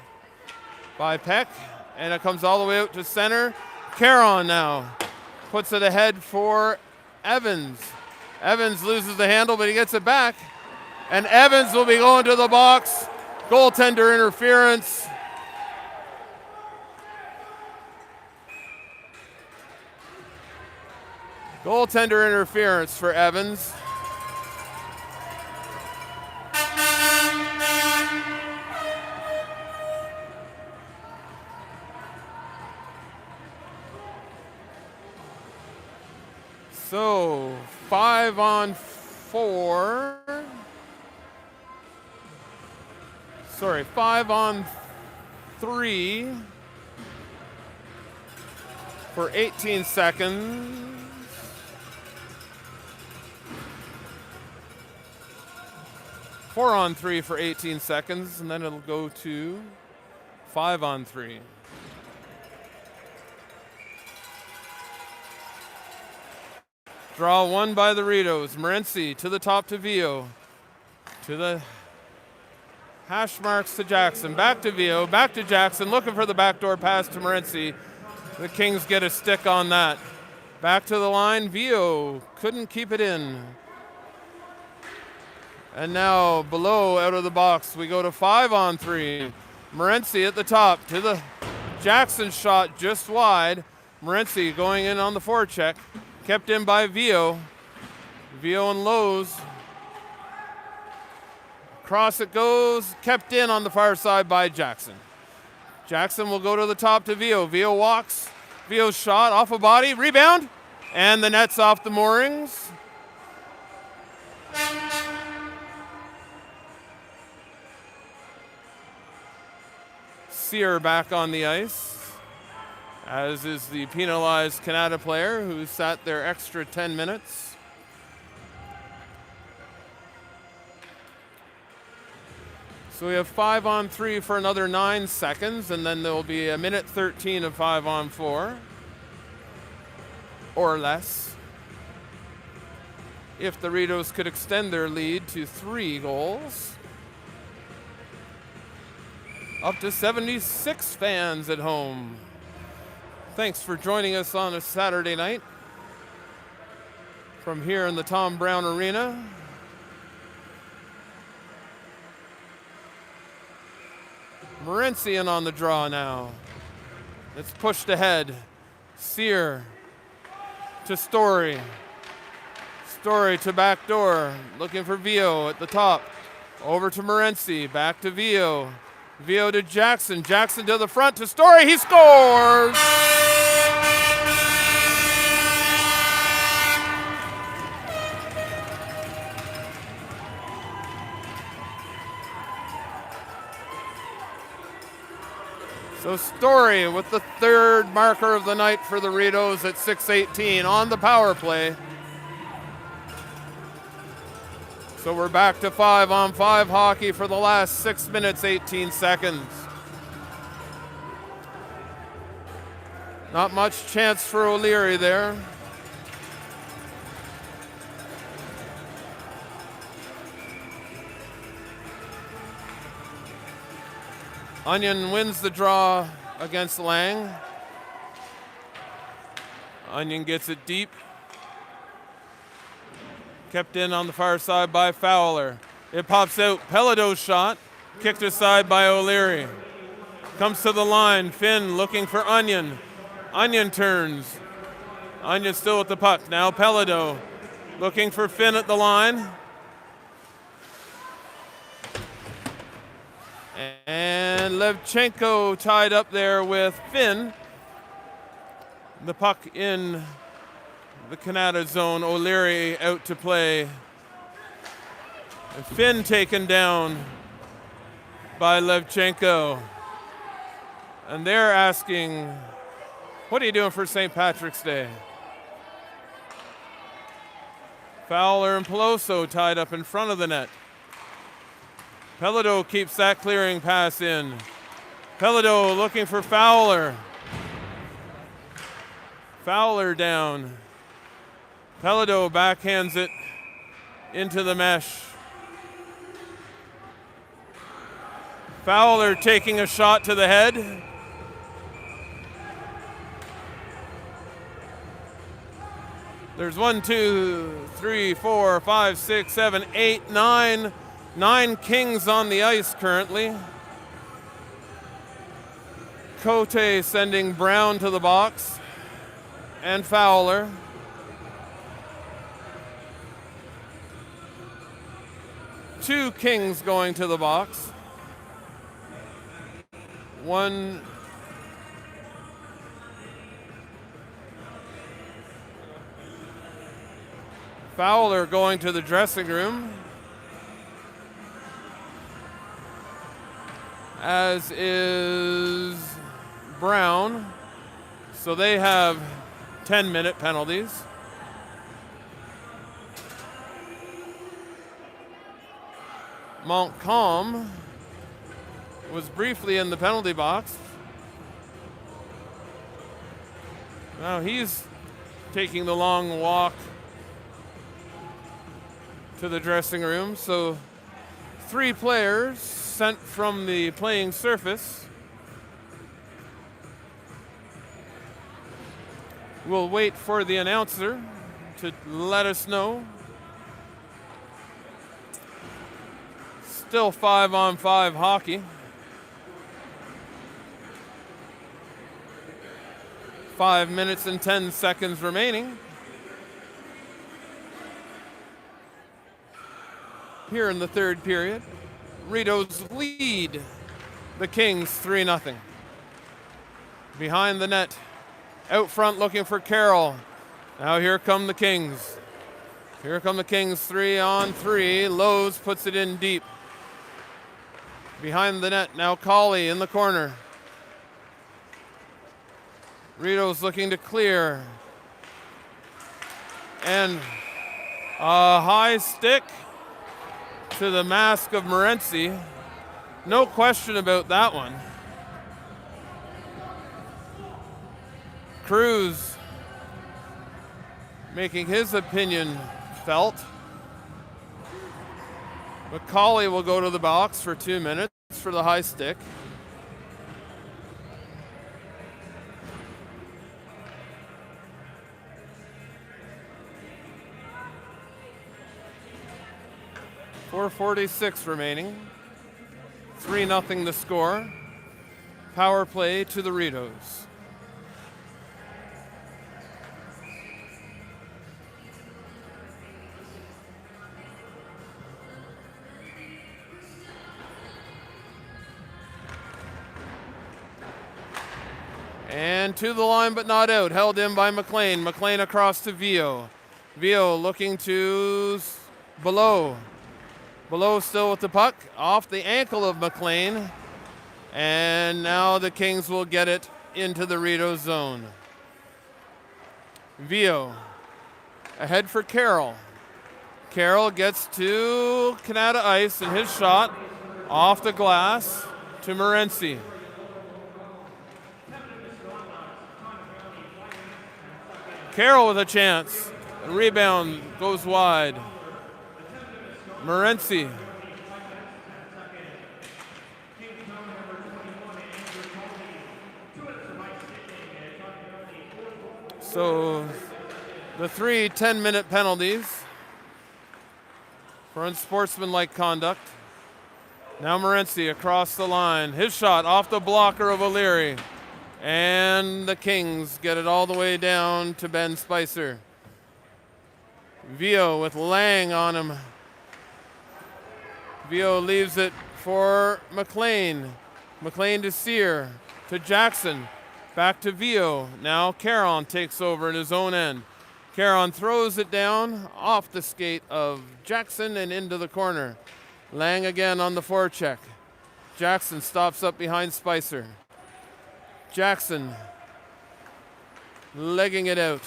by Peck. And it comes all the way out to center. Caron now puts it ahead for Evans. Evans loses the handle, but he gets it back. And Evans will be going to the box. Goaltender interference. Goaltender interference for Evans. So 5-on-4. Sorry, 5-on-3 for 18 seconds. 4-on-3 for 18 seconds, and then it'll go to 5-on-3. Draw one by the Rideaus. Morency to the top to Vio. To the hash marks to Jackson. Back to Vio. Back to Jackson. Looking for the backdoor pass to Morency. The Kings get a stick on that. Back to the line. Vio couldn't keep it in. And now below, out of the box, we go to 5-on-3. Morency at the top to the Jackson shot just wide. Morency going in on the forecheck. Kept in by Vio. Vio and Lowe's. Across it goes. Kept in on the far side by Jackson. Jackson will go to the top to Vio. Vio walks. Vio's shot off a body. Rebound. And the net's off the moorings. Sear back on the ice, as is the penalized Kanata player who sat their extra 10 minutes. So we have 5-on-3 for another 9 seconds, and then there will be a minute 13 of 5-on-4 or less. If the Rideaus could extend their lead to 3 goals. Up to 76 fans at home. Thanks for joining us on a Saturday night from here in the Tom Brown Arena. Morency in on the draw now. It's pushed ahead. Sear to Story. Story to backdoor. Looking for Vio at the top. Over to Morency. Back to Vio. Vio to Jackson. Jackson to the front to Story. He scores! So Story with the third marker of the night for the Rideaus at 6:18 on the power play. So we're back to 5-on-5 hockey for the last 6 minutes, 18 seconds. Not much chance for O'Leary there. Onion wins the draw against Lang. Onion gets it deep. Kept in on the far side by Fowler. It pops out. Pelladeau's shot. Kicked aside by O'Leary. Comes to the line. Finn looking for Onion. Onion turns. Onion still with the puck. Now Pelladeau looking for Finn at the line. And Levchenko tied up there with Finn. The puck in the Kanata zone. O'Leary out to play. And Finn taken down by Levchenko. And they're asking, what are you doing for St. Patrick's Day? Fowler and Peloso tied up in front of the net. Pelladeau keeps that clearing pass in. Pelladeau looking for Fowler. Fowler down. Pelladeau backhands it into the mesh. Fowler taking a shot to the head. There's 1, 2, 3, 4, 5, 6, 7, 8, 9. 9 Kings on the ice currently. Cote sending Brown to the box. And Fowler. Two Kings going to the box. One. Fowler going to the dressing room. As is Brown. So they have 10-minute penalties. Montcalm was briefly in the penalty box. Now he's taking the long walk to the dressing room. So 3 players sent from the playing surface. We'll wait for the announcer to let us know. Still 5-on-5 hockey. 5 minutes and 10 seconds remaining. Here in the third period, Rideaus lead the Kings 3-0. Behind the net, out front looking for Carroll. Now here come the Kings. Here come the Kings 3-on-3. Lowe's puts it in deep. Behind the net, now Colley in the corner. Rideaus looking to clear. And a high stick to the mask of Morency. No question about that one. Cruz making his opinion felt. McCauley will go to the box for 2 minutes for the high stick. .446 remaining. 3-0 the score. Power play to the Rideaus. And to the line but not out. Held in by McLean. McLean across to Vio. Vio looking to Below. Below still with the puck. Off the ankle of McLean. And now the Kings will get it into the Rideaus zone. Vio ahead for Carroll. Carroll gets to Kanata ice, and his shot off the glass to Morency. Carroll with a chance. Rebound goes wide. Morency. So the 3 10-minute penalties for unsportsmanlike conduct. Now Morency across the line. His shot off the blocker of O'Leary. And the Kings get it all the way down to Ben Spicer. Vio with Lang on him. Vio leaves it for McLean. McLean to Sear, to Jackson. Back to Vio. Now Caron takes over in his own end. Caron throws it down off the skate of Jackson and into the corner. Lang again on the forecheck. Jackson stops up behind Spicer. Jackson legging it out.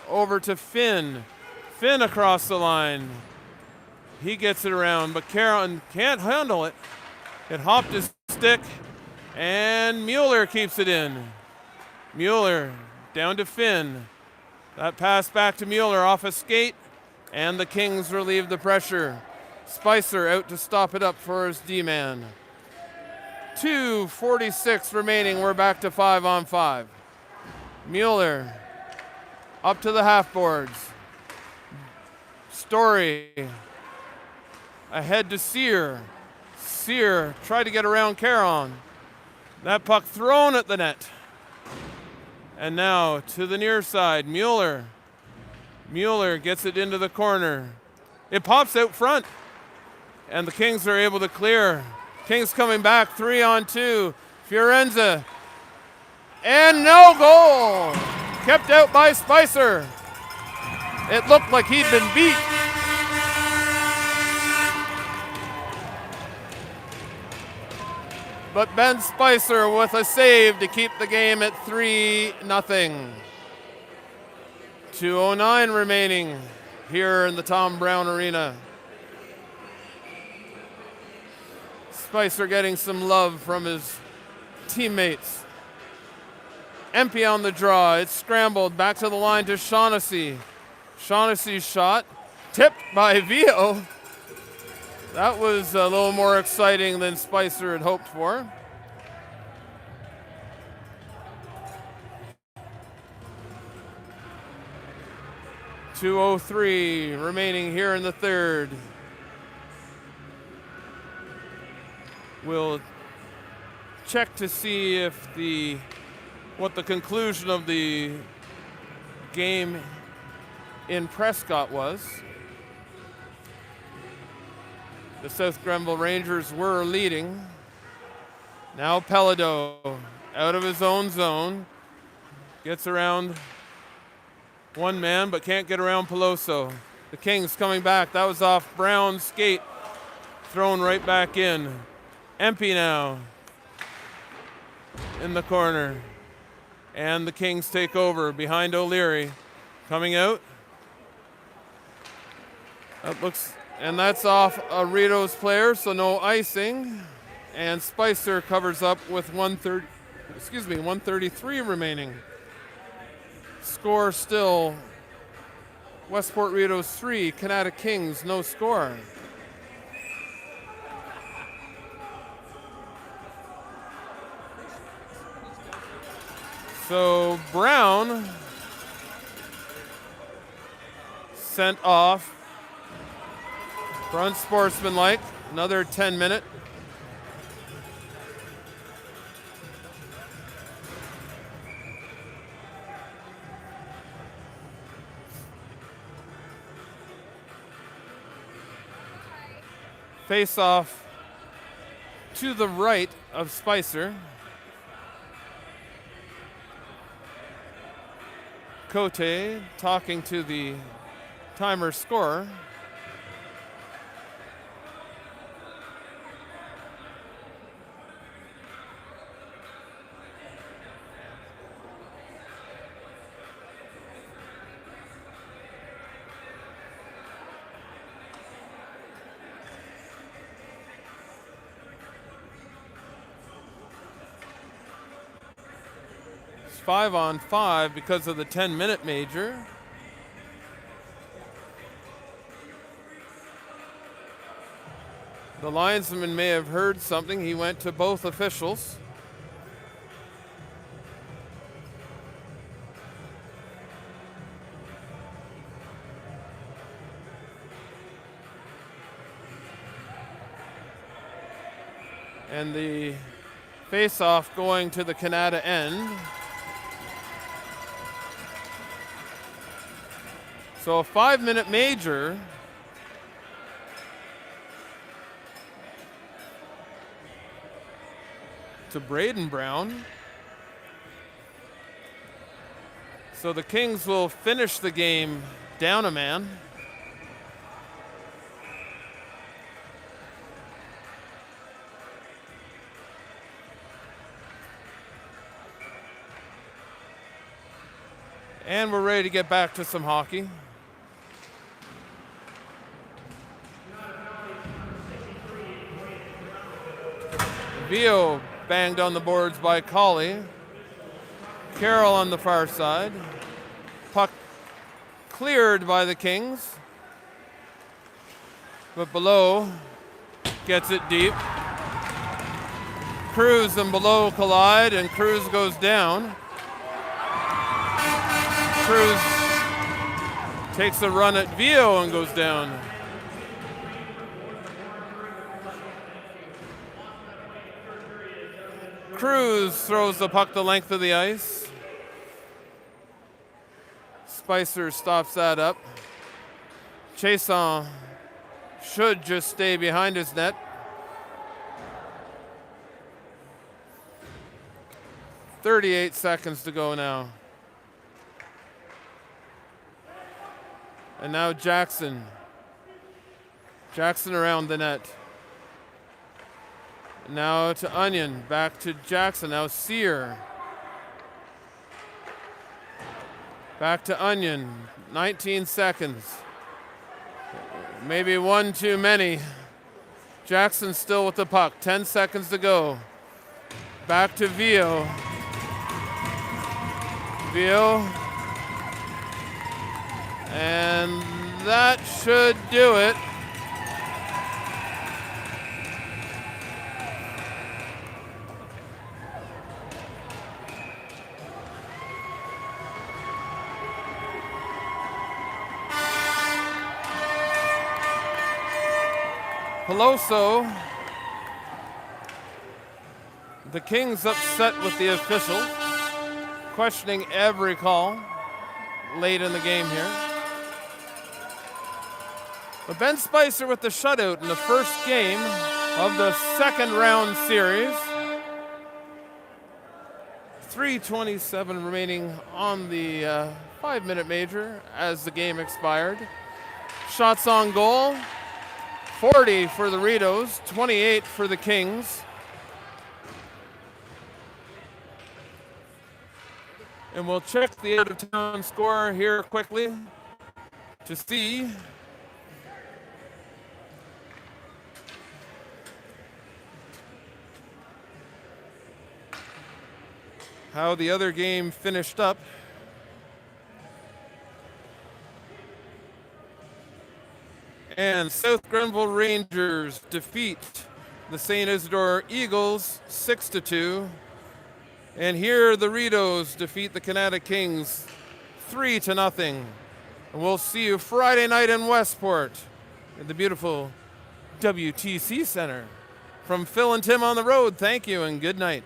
Over to Finn. Finn across the line. He gets it around, but Caron can't handle it. It hopped his stick, and Mueller keeps it in. Mueller down to Finn. That pass back to Mueller off a skate, and the Kings relieve the pressure. Spicer out to stop it up for his D-man. 2:46 remaining. We're back to 5-on-5. Mueller up to the half boards. Story ahead to Sear. Sear tried to get around Caron. That puck thrown at the net. And now to the near side, Mueller. Mueller gets it into the corner. It pops out front. And the Kings are able to clear. Kings coming back, 3-on-2. Fiorenza. And no goal! Kept out by Spicer. It looked like he'd been beat. But Ben Spicer with a save to keep the game at 3-0. 2:09 remaining here in the Tom Brown Arena. Spicer getting some love from his teammates. Empey on the draw. It's scrambled back to the line to Shaughnessy. Shaughnessy's shot tipped by Vio. That was a little more exciting than Spicer had hoped for. .203 remaining here in the third. We'll check to see if what the conclusion of the game in Prescott was. The South Grenville Rangers were leading. Now Pelado out of his own zone. Gets around one man but can't get around Peloso. The Kings coming back. That was off Brown's skate. Thrown right back in. Empey now in the corner. And the Kings take over behind O'Leary. Coming out. And that's off a Rideaus player, so no icing. And Spicer covers up with 133 remaining. Score still Westport Rideaus 3, Kanata Kings no score. So Brown sent off for unsportsmanlike, another 10-minute. Face off to the right of Spicer. Cote talking to the timer scorer. 5-on-5 because of the 10-minute major. The linesman may have heard something. He went to both officials. And the face-off going to the Kanata end. So a 5-minute major. To Braden Brown. So the Kings will finish the game down a man. And we're ready to get back to some hockey. Vio banged on the boards by Colley. Carroll on the far side. Puck cleared by the Kings. But Below gets it deep. Cruz and Below collide, and Cruz goes down. Cruz takes a run at Vio and goes down. Cruz throws the puck the length of the ice. Spicer stops that up. Chiasson should just stay behind his net. .38 seconds to go now. And now Jackson. Jackson around the net. Now to Onion, back to Jackson, now Sear. Back to Onion, 19 seconds. Maybe one too many. Jackson still with the puck, 10 seconds to go. Back to Vio. Vio. And that should do it. Peloso, the Kings upset with the official, questioning every call late in the game here. But Ben Spicer with the shutout in the first game of the second round series. 3:27 remaining on the 5-minute major as the game expired. Shots on goal. 40 for the Rideaus, 28 for the Kings. And we'll check the out-of-town score here quickly to see how the other game finished up. And South Grenville Rangers defeat the St. Isidore Eagles 6-2. And here the Rideaus defeat the Kanata Kings 3-0. And we'll see you Friday night in Westport at the beautiful WTC Center. From Phil and Tim on the road, thank you and good night.